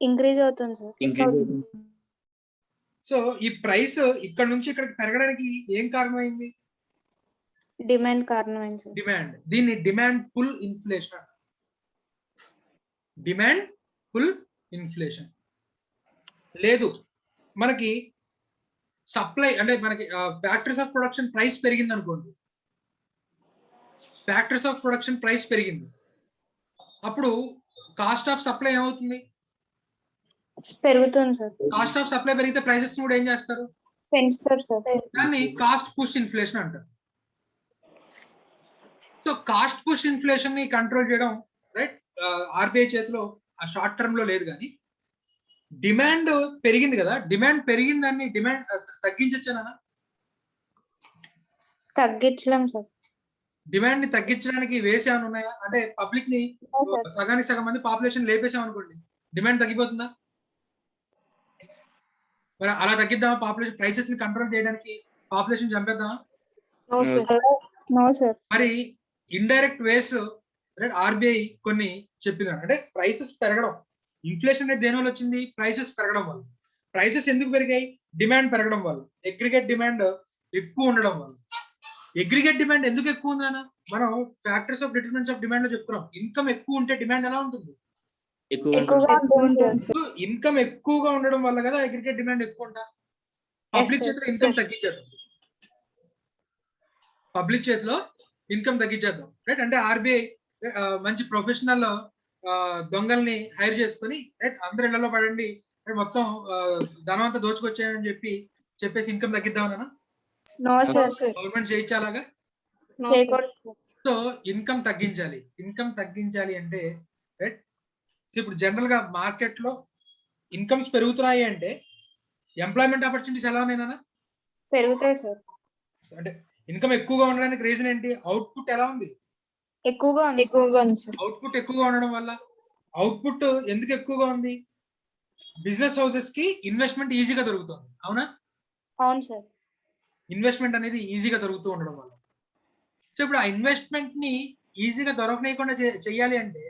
S2: ఇంక్రీజ్ అవుతుంది సార్.
S1: సో ఈ ప్రైస్ ఇక్కడ నుంచి ఇక్కడికి పెరగడానికి ఏం కారణమైంది?
S2: డిమాండ్ కారణమైంది సార్.
S1: డిమాండ్. దీన్ని demand pull inflation. Demand pull inflation. లేదు, మనకి సప్లై అంటే మనకి ఫ్యాక్టరీస్ ఆఫ్ ప్రొడక్షన్ ప్రైస్ పెరిగింది అనుకోండి. ఫ్యాక్టరీస్ ఆఫ్ ప్రొడక్షన్ ప్రైస్ పెరిగింది, అప్పుడు కాస్ట్ ఆఫ్ సప్లై ఏమవుతుంది?
S2: పెరుగుతుంది సార్.
S1: కాస్ట్ ఆఫ్ సప్లై పెరిగితే ప్రైసెస్ కూడా ఏం చేస్తారు?
S2: పెంచుతారు సార్.
S1: దాన్ని కాస్ట్ పుష్ ఇన్ఫ్లేషన్ అంటారు. సో కాస్ట్ పుష్ ఇన్ఫ్లేషన్ ని కంట్రోల్ చేయడం, రైట్, ఆర్బీఐ చేతిలో ఆ షార్ట్ టర్మ్ లో లేదు. కానీ డిమాండ్ పెరిగింది కదా, డిమాండ్ పెరిగిన దాన్ని డిమాండ్ తగ్గించొచ్చానా?
S2: తగ్గించలేం సార్.
S1: డిమాండ్ ని తగ్గించడానికి వేస్ ఏమైనా ఉన్నాయా? అంటే పబ్లిక్ ని సగానికి సగం మంది పాపులేషన్ లేపేసాం అనుకోండి, డిమాండ్ తగ్గిపోతుందా? మరి అలా తగ్గిద్దామా? పాపులేషన్ ప్రైసెస్ ని కంట్రోల్ చేయడానికి పాపులేషన్ చంపేద్దామా?
S2: No sir.
S1: మరి ఇండైరెక్ట్ వేస్ ఆర్బీఐ కొన్ని చెప్పింది. అంటే ప్రైసెస్ పెరగడం, ఇన్ఫ్లేషన్ అనేది దేని వల్ల వచ్చింది? ప్రైసెస్ పెరగడం వల్ల. ప్రైసెస్ ఎందుకు పెరిగాయి? డిమాండ్ పెరగడం వల్ల. అగ్రిగేట్ డిమాండ్ ఎక్కువ ఉండడం వల్ల. అగ్రిగేట్ డిమాండ్ ఎందుకు ఎక్కువ ఉందా? మనం factors of determinants of demand లో చెప్తున్నాం. ఇన్కమ్ ఎక్కువ ఉంటే డిమాండ్ ఎలా ఉంటుంది? ఇన్కమ్ ఎక్కువగా ఉండడం వల్ల కదా అగ్రిగేట్ డిమాండ్ ఎక్కువ ఉంటా. పబ్లిక్ చేతిలో ఇన్కమ్ తగ్గించేద్దాం, పబ్లిక్ చేతిలో ఇన్కమ్ తగ్గించేద్దాం, రైట్? అంటే ఆర్బీఐ మంచి ప్రొఫెషనల్ దొంగల్ని హైర్ చేసుకుని, రైట్, అందరి ఇళ్లలో పడండి, మొత్తం ధనం అంతా దోచుకొచ్చాయని చెప్పేసి ఇన్కమ్ తగ్గిద్దామన్నా? గవర్నమెంట్ చేయించాలాగా? సో ఇన్కమ్ తగ్గించాలి. ఇన్కమ్ తగ్గించాలి అంటే, రైట్, ఇప్పుడు జనరల్ గా మార్కెట్ లో ఇన్కమ్స్ పెరుగుతున్నాయి అంటే ఎంప్లాయ్మెంట్ ఆపర్చునిటీస్ ఎలా ఉన్నాయి?
S2: పెరుగుతాయి సార్.
S1: అంటే ఇన్కమ్ ఎక్కువగా ఉండడానికి రీజన్ ఏంటి? అవుట్పుట్ ఎలా ఉంది?
S2: ఎక్కువగా ఉంది.
S1: అవుట్పుట్ ఎక్కువగా ఉండడం వల్ల. అవుట్పుట్ ఎందుకు ఎక్కువగా ఉంది? బిజినెస్ హౌసెస్ కి ఇన్వెస్ట్మెంట్ ఈజీగా దొరుకుతుంది, అవునా?
S2: అవును సార్.
S1: ఇన్వెస్ట్మెంట్ అనేది ఈజీగా దొరుకుతూ ఉండడం వల్ల. సో ఇప్పుడు ఆ ఇన్వెస్ట్మెంట్ ని ఈజీగా దొరకనీయకుండా చెయ్యాలి అంటే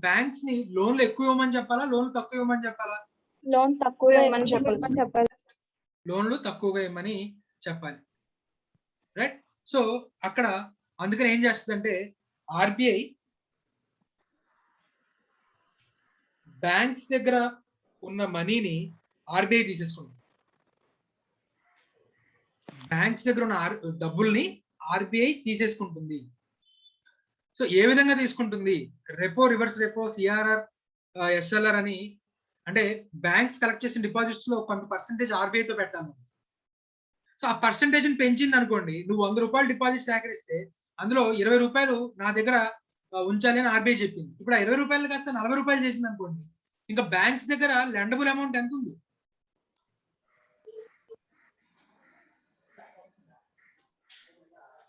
S1: బ్యాంక్స్ ని లోన్లు ఎక్కువ ఇవ్వమని చెప్పాలా, లోన్లు తక్కువ ఇవ్వమని చెప్పాలా?
S2: లోన్ తక్కువ ఇవ్వమని చెప్పాలి.
S1: లోన్లు తక్కువగా ఇవ్వమని చెప్పాలి, రైట్? సో అక్కడ అందుకని ఏం చేస్తుందంటే ఆర్బీఐ బ్యాంక్స్ దగ్గర ఉన్న మనీని ఆర్బీఐ తీసేసుకుంటుంది. బ్యాంక్స్ దగ్గర ఉన్న డబ్బుల్ని ఆర్బీఐ తీసేసుకుంటుంది. సో ఏ విధంగా తీసుకుంటుంది? Repo, reverse repo, CRR, SLR అని, అంటే బ్యాంక్స్ కలెక్ట్ చేసిన డిపాజిట్స్ లో కొంత పర్సెంటేజ్ ఆర్బీఐతో పెట్టాలి. సో ఆ పర్సెంటేజ్ పెంచింది అనుకోండి, నువ్వు 100 రూపాయలు డిపాజిట్ సేకరిస్తే అందులో 20 రూపాయలు నా దగ్గర ఉంచాలి అని ఆర్బీఐ చెప్పింది. ఇప్పుడు ఆ 20 రూపాయలు కాస్త 40 రూపాయలు చేసింది అనుకోండి, ఇంకా బ్యాంక్స్ దగ్గర లెండబుల్ అమౌంట్ ఎంత ఉంది?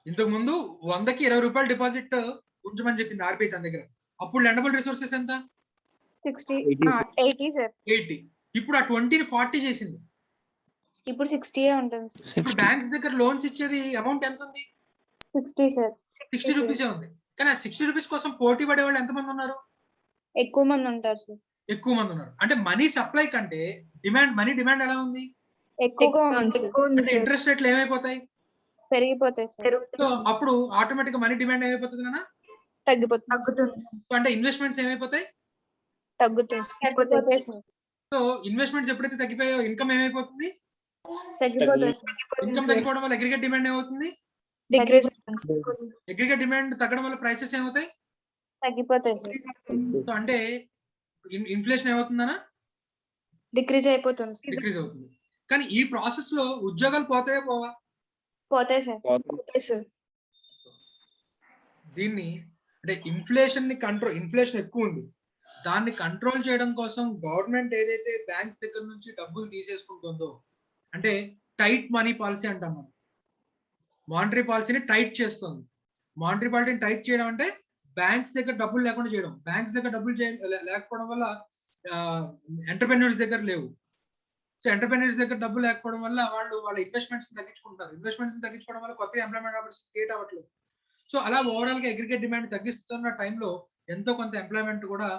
S1: ఇంతకు ముందు 100కి 20 రూపాయలు డిపాజిట్ ఉంచమని చెప్పింది ఆర్బీఐ తన దగ్గర. అప్పుడు లెండబుల్ రిసోర్సెస్ ఎంత?
S2: 80 సార్.
S1: 80. ఇప్పుడు ఆ 20ని 40 చేసింది.
S2: ఇప్పుడు 60 ఉంటుంది సార్.
S1: ఇప్పుడు బ్యాంక్స్ దగ్గర లోన్స్ ఇచ్చేది అమౌంట్ ఎంత ఉంది?
S2: 60 సార్.
S1: 60 రూపీసే ఉంది. కానీ ఆ 60 రూపీస్ కోసం పోటీ పడే వాళ్ళు ఎంతమంది ఉన్నారు?
S2: ఎక్కువ మంది ఉంటారు సార్.
S1: ఎక్కువ మంది ఉన్నారు. అంటే మనీ సప్లై కంటే మనీ డిమాండ్ ఎలా ఉంది?
S2: ఎక్కువగా ఉంది.
S1: అంటే ఇంట్రెస్ట్ రేట్లు ఏమైపోతాయి?
S2: పెరిగిపోతాయి సార్.
S1: సో అప్పుడు ఆటోమేటిక్ గా మనీ డిమాండ్ ఏమైపోతుంది నాన్న?
S2: తగ్గుతుంది.
S1: అంటే ఇన్వెస్ట్మెంట్స్ ఏమైపోతాయి?
S2: తగ్గుతాయి సార్.
S1: సో ఇన్వెస్ట్మెంట్స్ ఎప్పుడైతే తగ్గిపోయాయో ఇన్కమ్ ఏమైపోతుంది?
S2: తగ్గిపోతాయి.
S1: ఇన్కమ్ తగ్గిపోవడం వల్ల అగ్రిగేట్ డిమాండ్ ఏమవుతుంది? అగ్రిగేట్ డిమాండ్ తగ్గడం వల్ల ప్రైసెస్ ఏమవుతాయి?
S2: తగ్గిపోతాయి సార్.
S1: సో అంటే ఇన్ఫ్లేషన్ ఏమవుతుందనా?
S2: డిక్రీజ్ అయిపోతుంది.
S1: డిక్రీజ్ అవుతుంది. కానీ ఈ ప్రాసెస్ లో ఉద్యోగాలు పోతాయో పోవా?
S2: పోతాయి సార్.
S1: దీన్ని అంటే ఇన్ఫ్లేషన్ ఎక్కువ ఉంది, దాన్ని కంట్రోల్ చేయడం కోసం గవర్నమెంట్ ఏదైతే బ్యాంక్స్ దగ్గర నుంచి డబ్బులు తీసేసుకుంటుందో, అంటే టైట్ మనీ పాలసీ అంటాం మనం. మానిటరీ పాలసీని టైట్ చేస్తుంది. మానిటరీ పాలసీని టైట్ చేయడం అంటే బ్యాంక్స్ దగ్గర డబ్బులు లేకుండా చేయడం. బ్యాంక్స్ దగ్గర డబ్బులు లేకపోవడం వల్ల ఎంటర్‌ప్రెన్యూర్స్ దగ్గర లేవు. సో ఎంటర్‌ప్రెన్యూర్స్ దగ్గర డబ్బులు లేకపోవడం వల్ల వాళ్ళ ఇన్వెస్ట్మెంట్స్ తగ్గించుకుంటారు. ఇన్వెస్ట్మెంట్స్ తగ్గించుకోవడం వల్ల కొత్త ఎంప్లాయ్మెంట్ ఆపర్చునిటీస్ క్రియేట్ అవ్వట్లేదు. సో అలా ఓవరాల్ గా అగ్రిగేట్ డిమాండ్ తగ్గిస్తున్న టైంలో ఎంతో కొంత ఎంప్లాయ్మెంట్ కూడా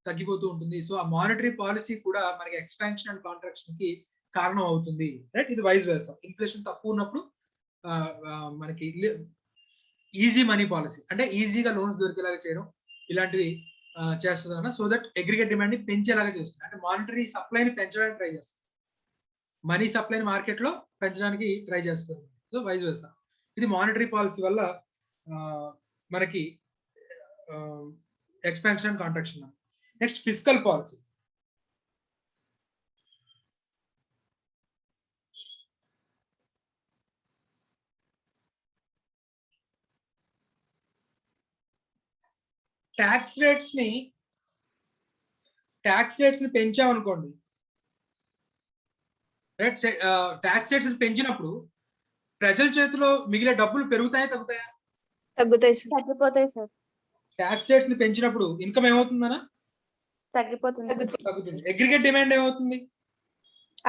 S1: తగ్గిపోతూ ఉంటుంది. సో ఆ మానిటరీ పాలసీ కూడా మనకి ఎక్స్పాన్షన్ అండ్ కాంట్రాక్షన్ కి కారణం అవుతుంది. రైట్, ఇది వైస్ వర్సా. ఇన్ఫ్లేషన్ తక్కువ ఉన్నప్పుడు మనకి ఈజీ మనీ పాలసీ అంటే ఈజీగా లోన్స్ దొరికేలాగా చేయడం, ఇలాంటివి చేస్తుంది అన్న. సో దట్ అగ్రిగేట్ డిమాండ్ ని పెంచేలాగా చేస్తుంది. అంటే మానిటరీ సప్లైని పెంచడానికి ట్రై చేస్తుంది, మనీ సప్లైని మార్కెట్ లో పెంచడానికి ట్రై చేస్తుంది. So vice versa. ఇది మానిటరీ పాలసీ వల్ల మనకి expansion contraction. Next fiscal policy. Tax rates ని పెంచామనుకోండి, ట్యాక్స్ రేట్స్ పెంచినప్పుడు ప్రజల చేతిలో మిగిలే డబ్బులు పెరుగుతాయా తగ్గుతాయా?
S2: తగ్గిపోతాయి సార్.
S1: ట్యాక్స్ రేట్స్ ని పెంచినప్పుడు ఇన్కమ్ ఏమవుతుందనా?
S2: తగ్గిపోతుంది.
S1: తగ్గుతుంది. అగ్రిగేట్ డిమాండ్ ఏమవుతుంది?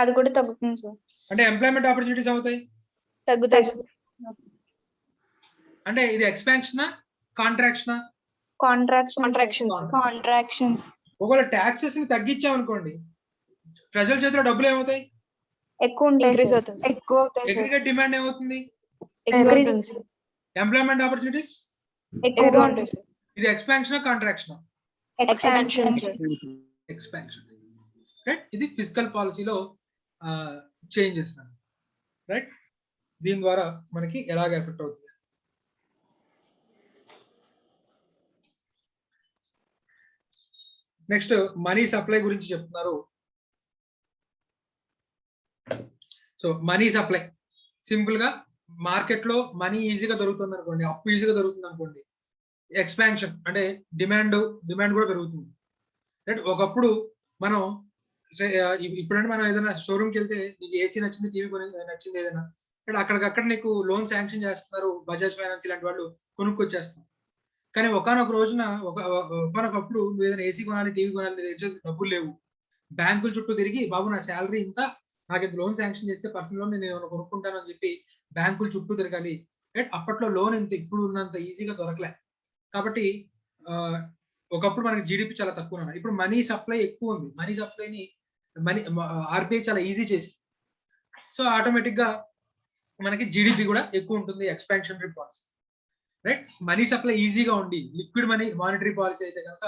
S2: అది కూడా తగ్గుతుంది సార్.
S1: అంటే ఎంప్లాయ్మెంట్ ఆపర్చునిటీస్ అవుతాయి,
S2: తగ్గుతాయి సార్.
S1: అంటే ఇది ఎక్స్పాన్షనా కాంట్రాక్షనా?
S2: కాంట్రాక్షన్స్.
S1: ఒకవేళ ట్యాక్సెస్ ని తగ్గించామనుకోండి, ప్రజల చేతిలో డబ్బులు ఏమవుతాయి?
S2: ఎక్కువ ఉంటాయి. ఎక్కువ అవుతాయి.
S1: అగ్రిగేట్ డిమాండ్ ఏమవుతుంది? ఎంప్లాయ్మెంట్ ఆపర్చునిటీస్
S2: ఎక్కువగా ఉంటాయి సార్.
S1: ఇది ఎక్స్పాన్షనా కాంట్రాక్షనా? ఎక్స్పాన్షన్. రైట్, ఇది ఫిజికల్ పాలసీలో చేంజెస్. రైట్, దీని ద్వారా మనకి ఎలాగ ఎఫెక్ట్ అవుతుంది? నెక్స్ట్ మనీ సప్లై గురించి చెప్తున్నారు. సో మనీ సప్లై సింపుల్ గా మార్కెట్ లో మనీ ఈజీగా దొరుకుతుంది అనుకోండి, అప్పు ఈజీగా దొరుకుతుంది అనుకోండి, ఎక్స్పాన్షన్ అంటే డిమాండ్ కూడా పెరుగుతుంది. రైట్, ఒకప్పుడు మనం ఇప్పుడంటే మనం ఏదైనా షోరూమ్కి వెళ్తే నీకు ఏసీ నచ్చింది, టీవీ నచ్చింది ఏదైనా, అంటే అక్కడికక్కడ నీకు లోన్ శాంక్షన్ చేస్తున్నారు, బజాజ్ ఫైనాన్స్ ఇలాంటి వాళ్ళు కొనుక్కొచ్చేస్తున్నారు. కానీ ఒకనొక రోజున ఒకనొకప్పుడు నువ్వు ఏదైనా ఏసీ కొనాలి, టీవీ కొనాలి, డబ్బులు లేవు, బ్యాంకుల చుట్టూ తిరిగి బాబు నా శాలరీ ఇంత, నాకు ఇంత లోన్ శాంక్షన్ చేస్తే పర్సనల్ లోన్ నేను కొనుక్కుంటాను అని చెప్పి బ్యాంకుల చుట్టూ తిరగాలి. రైట్, అప్పట్లో లోన్ ఇంత ఇప్పుడు ఉన్నంత ఈజీగా దొరకలే. కాబట్టి ఒకప్పుడు మనకి జీడిపి చాలా తక్కువ ఉన్నాయి, ఇప్పుడు మనీ సప్లై ఎక్కువ ఉంది. మనీ సప్లైని ఆర్బీఐ చాలా ఈజీ చేసి, సో ఆటోమేటిక్ గా మనకి జీడిపి కూడా ఎక్కువ ఉంటుంది. Expansionary policy. Right, money supply ఈజీగా ఉండి లిక్విడ్ మనీ మానిటరీ పాలసీ అయితే కనుక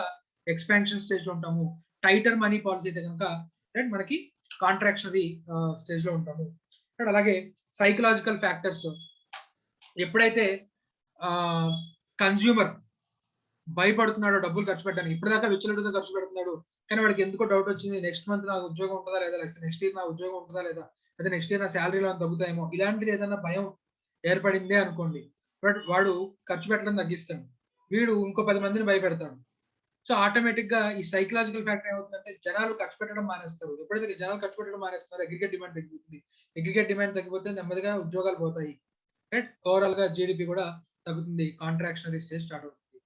S1: ఎక్స్పాన్షన్ స్టేజ్ లో ఉంటాము. టైటర్ మనీ పాలసీ అయితే కనుక రైట్ మనకి కాంట్రాక్షనరీ స్టేజ్ లో ఉంటాము. రైట్, అలాగే సైకలాజికల్ ఫ్యాక్టర్స్, ఎప్పుడైతే కన్స్యూమర్ భయపడుతున్నాడు డబ్బులు ఖర్చు పెట్టడానికి, ఇప్పటిదాకా విచ్చలవిడిగా ఖర్చు పెడుతున్నాడు, కానీ వాడికి ఎందుకో డౌట్ వచ్చింది, నెక్స్ట్ మంత్ నాకు ఉద్యోగం ఉంటుందా లేదా, నెక్స్ట్ ఇయర్ నా ఉద్యోగం ఉంటుందా లేదా, లేదా నెక్స్ట్ ఇయర్ నా శాలరీలో తగ్గుతాయేమో, ఇలాంటిది ఏదైనా భయం ఏర్పడిందే అనుకోండి, బట్ వాడు ఖర్చు పెట్టడం తగ్గిస్తాడు, వీడు ఇంకో 10 మందిని భయపెడతాడు. సో ఆటోమేటిక్ గా ఈ సైకలాజికల్ ఫ్యాక్టర్ ఏమవుతుందంటే జనాలు ఖర్చు పెట్టడం మానేస్తారు. ఎప్పుడైతే జనాలు ఖర్చు పెట్టడం మానేస్తారో అగ్రిగేట్ డిమాండ్ తగ్గిపోతుంది. అగ్రిగేట్ డిమాండ్ తగ్గిపోతే నెమ్మదిగా ఉద్యోగాలు పోతాయి, రైట్. ఓవరాల్ గా జీడిపి కూడా తగ్గుతుంది, కాంట్రాక్షనరీ స్టేజ్ స్టార్ట్ అవుతుంది,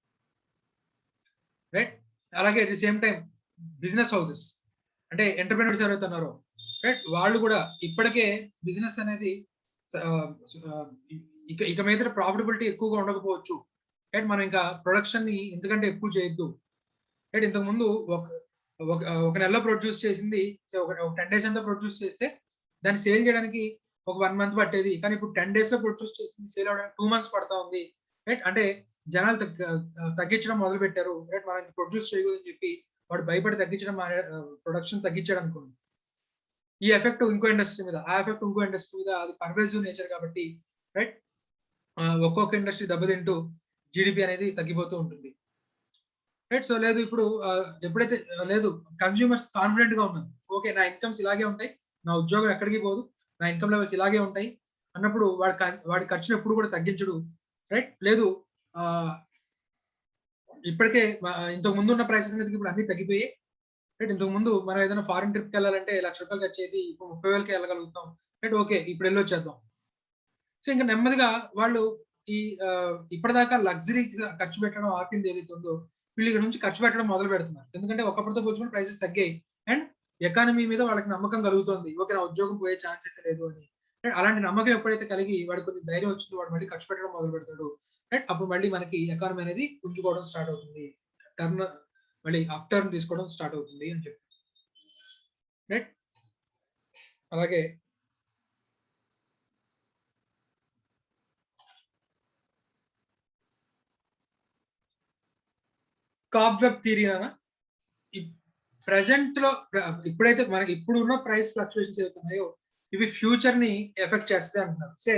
S1: రైట్. అలాగే at the same time business houses అంటే ఎంటర్ప్రెన్యూర్స్ ఎవరైతే ఉన్నారో, రైట్, వాళ్ళు కూడా ఇప్పటికే బిజినెస్ అనేది ఇక మీద ప్రాఫిటబిలిటీ ఎక్కువగా ఉండకపోవచ్చు, రైట్. మనం ఇంకా ప్రొడక్షన్ ని ఎందుకంటే ఎక్కువ చేయొద్దు, రైట్. ఇంతకు ముందు ఒక నెలలో ప్రొడ్యూస్ చేసింది ఒక 10 days అంతా ప్రొడ్యూస్ చేస్తే దాన్ని సేల్ చేయడానికి ఒక 1 month పట్టేది, కానీ ఇప్పుడు 10 days లో ప్రొడ్యూస్ చేసింది సేల్ అవడానికి 2 months పడతా ఉంది, రైట్. అంటే జనాలు తగ్గించడం మొదలు పెట్టారు, రైట్. మనం ఇంత ప్రొడ్యూస్ చేయకూడదని చెప్పి వాడు భయపడి తగ్గించడం, ప్రొడక్షన్ తగ్గించాడు అనుకోండి, ఈ ఎఫెక్ట్ ఇంకో ఇండస్ట్రీ మీద, ఆ ఎఫెక్ట్ ఇంకో ఇండస్ట్రీ మీద, అది పర్వేసివ్ నేచర్ కాబట్టి, రైట్. ఒక్కొక్క ఇండస్ట్రీ దెబ్బతింటూ జీడిపి అనేది తగ్గిపోతూ ఉంటుంది, రైట్. సో లేదు ఇప్పుడు ఎప్పుడైతే లేదు కన్స్యూమర్స్ కాన్ఫిడెంట్ గా ఉన్నారు, ఓకే నా ఇన్కమ్స్ ఇలాగే ఉంటాయి, నా ఉద్యోగం ఎక్కడికి పోదు, నా ఇన్కమ్ లెవెల్స్ ఇలాగే ఉంటాయి అన్నప్పుడు వాడి ఖర్చును ఎప్పుడు కూడా తగ్గించడు, రైట్. లేదు ఇప్పటికే ఇంతకు ముందు ఉన్న ప్రైసెస్ మీదకి ఇప్పుడు అన్ని తగ్గిపోయి, రైట్. ఇంతకు ముందు మనం ఏదైనా ఫారెన్ ట్రిప్ కి వెళ్ళాలంటే 1,00,000 రూపాయలు ఖర్చు అయ్యేది, ఇప్పుడు 30,000కి వెళ్ళగలుగుతాం, రైట్. ఓకే ఇప్పుడు వెళ్ళొచ్చేద్దాం. సో ఇంకా నెమ్మదిగా వాళ్ళు ఈ ఇప్పటిదాకా లగ్జరీ ఖర్చు పెట్టడం ఆపింది ఏదైతే ఉందో, వీళ్ళు ఇక్కడ నుంచి ఖర్చు పెట్టడం మొదలు పెడుతున్నారు, ఎందుకంటే ఒకప్పటితో పోల్చుకుంటే ప్రైసెస్ తగ్గాయి అండ్ ఎకానమీ మీద వాళ్ళకి నమ్మకం కలుగుతుంది, ఓకే నా ఉద్యోగం పోయే ఛాన్స్ అయితే లేదు అని, రైట్. అలాంటి నమ్మకం ఎప్పుడైతే కలిగి వాడికి కొంచెం ధైర్యం వచ్చిందో వాడు మళ్ళీ ఖర్చు పెట్టడం మొదలు పెడతాడు, రైట్. అప్పుడు మళ్ళీ మనకి ఎకానమీ అనేది పుంజుకోవడం స్టార్ట్ అవుతుంది, మళ్ళీ అప్ టర్న్ తీసుకోవడం స్టార్ట్ అవుతుంది అని చెప్పి, రైట్. అలాగే కాబ్వెబ్ థియరీ అనా ప్రెసెంట్ లో ఇప్పుడైతే మనకి ఇప్పుడు ఉన్న ప్రైస్ ఫ్లక్చుయేషన్స్ అవుతున్నాయో ఇవి ఫ్యూచర్ ని ఎఫెక్ట్ చేస్తాయి అంటున్నారు. సే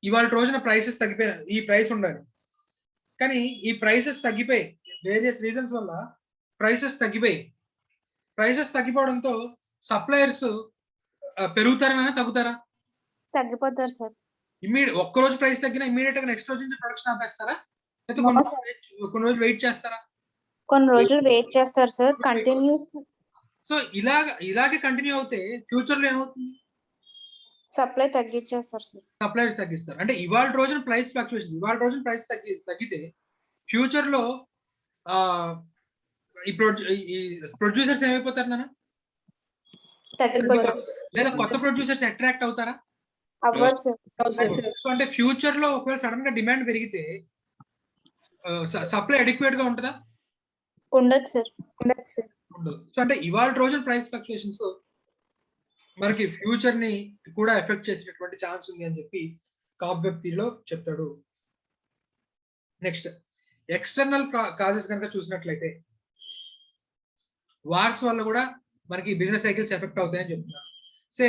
S1: ఇవాళ రోజున ప్రైసెస్ తగ్గిపోయినాయి, ఈ ప్రైస్ ఉండాలి, కానీ ఈ ప్రైసెస్ తగ్గిపోయి వేరియస్ రీజన్స్ వల్ల ప్రైసెస్ తగ్గిపోవడంతో సప్లయర్స్ పెరుగుతారనా తగ్గుతారా?
S2: తగ్గిపోతారు సార్.
S1: ఒక్క రోజు ప్రైస్ తగ్గినా ఇమీడియట్ గా నెక్స్ట్ రోజు నుంచి ప్రొడక్షన్ ఆపేస్తారా, లేకపోతే కొన్ని రోజులు వెయిట్ చేస్తారా?
S2: కొన్ని రోజులు వెయిట్ చేస్తారు సార్, కంటిన్యూ.
S1: సో ఇలాగే కంటిన్యూ అవుతే ఫ్యూచర్ లో ఏమవుతుంది?
S2: Supply తగ్గించేస్తారు sir.
S1: సప్లైర్స్ తగ్గిస్తారు, అంటే ఇవాళ రోజున ప్రైస్ ఫ్లక్చుయేషన్, ఇవాళ రోజున ప్రైస్ తగ్గితే ఫ్యూచర్ లో ఈ ప్రొడ్యూసర్స్ ఏమైపోతారు నాన్న? లేదా కొత్త ప్రొడ్యూసర్స్ అట్రాక్ట్ అవుతారా?
S2: అవ్వదు సార్.
S1: సో అంటే ఫ్యూచర్ లో ఒకవేళ సడన్ గా డిమాండ్ పెరిగితే సప్లై అడిక్వేట్ గా ఉంటుందా?
S2: ఉండదు సార్.
S1: ఉండదు. సో అంటే ఇవాళ రోజున ప్రైస్ ఫ్లక్చుయేషన్స్ మనకి ఫ్యూచర్ ని కూడా ఎఫెక్ట్ చేసేటటువంటి ఛాన్స్ ఉంది అని చెప్పి కాబ్వెబ్ థియరీలో చెప్తాడు. నెక్స్ట్ ఎక్స్టర్నల్ కాజెస్ కనుక చూసినట్లయితే వార్స్ వల్ల కూడా మనకి బిజినెస్ సైకిల్స్ ఎఫెక్ట్ అవుతాయని చెప్తున్నారు. సే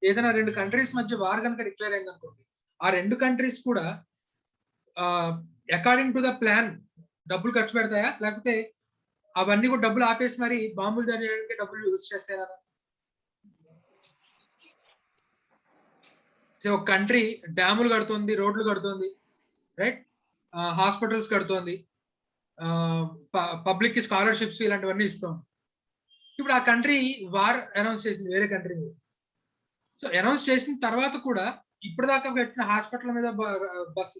S1: ఏదైనా 2 కంట్రీస్ మధ్య వార్ కనుక డిక్లేర్ అయింది అనుకోండి, ఆ 2 కంట్రీస్ కూడా అకార్డింగ్ టు ద ప్లాన్ డబ్బులు ఖర్చు పెడతాయా, లేకపోతే అవన్నీ కూడా డబ్బులు ఆపేసి మరి బాంబులు జారీ చేయడానికి డబ్బులు యూజ్ చేస్తాయి కదా? సో ఒక కంట్రీ డ్యాములు కడుతోంది, రోడ్లు కడుతోంది, రైట్, హాస్పిటల్స్ కడుతోంది, పబ్లిక్ కి స్కాలర్షిప్స్ ఇలాంటివన్నీ ఇస్తోంది. ఇప్పుడు ఆ కంట్రీ వార్ అనౌన్స్ చేసింది వేరే కంట్రీ మీద. సో అనౌన్స్ చేసిన తర్వాత కూడా ఇప్పటిదాకా పెట్టిన హాస్పిటల్ మీద బస్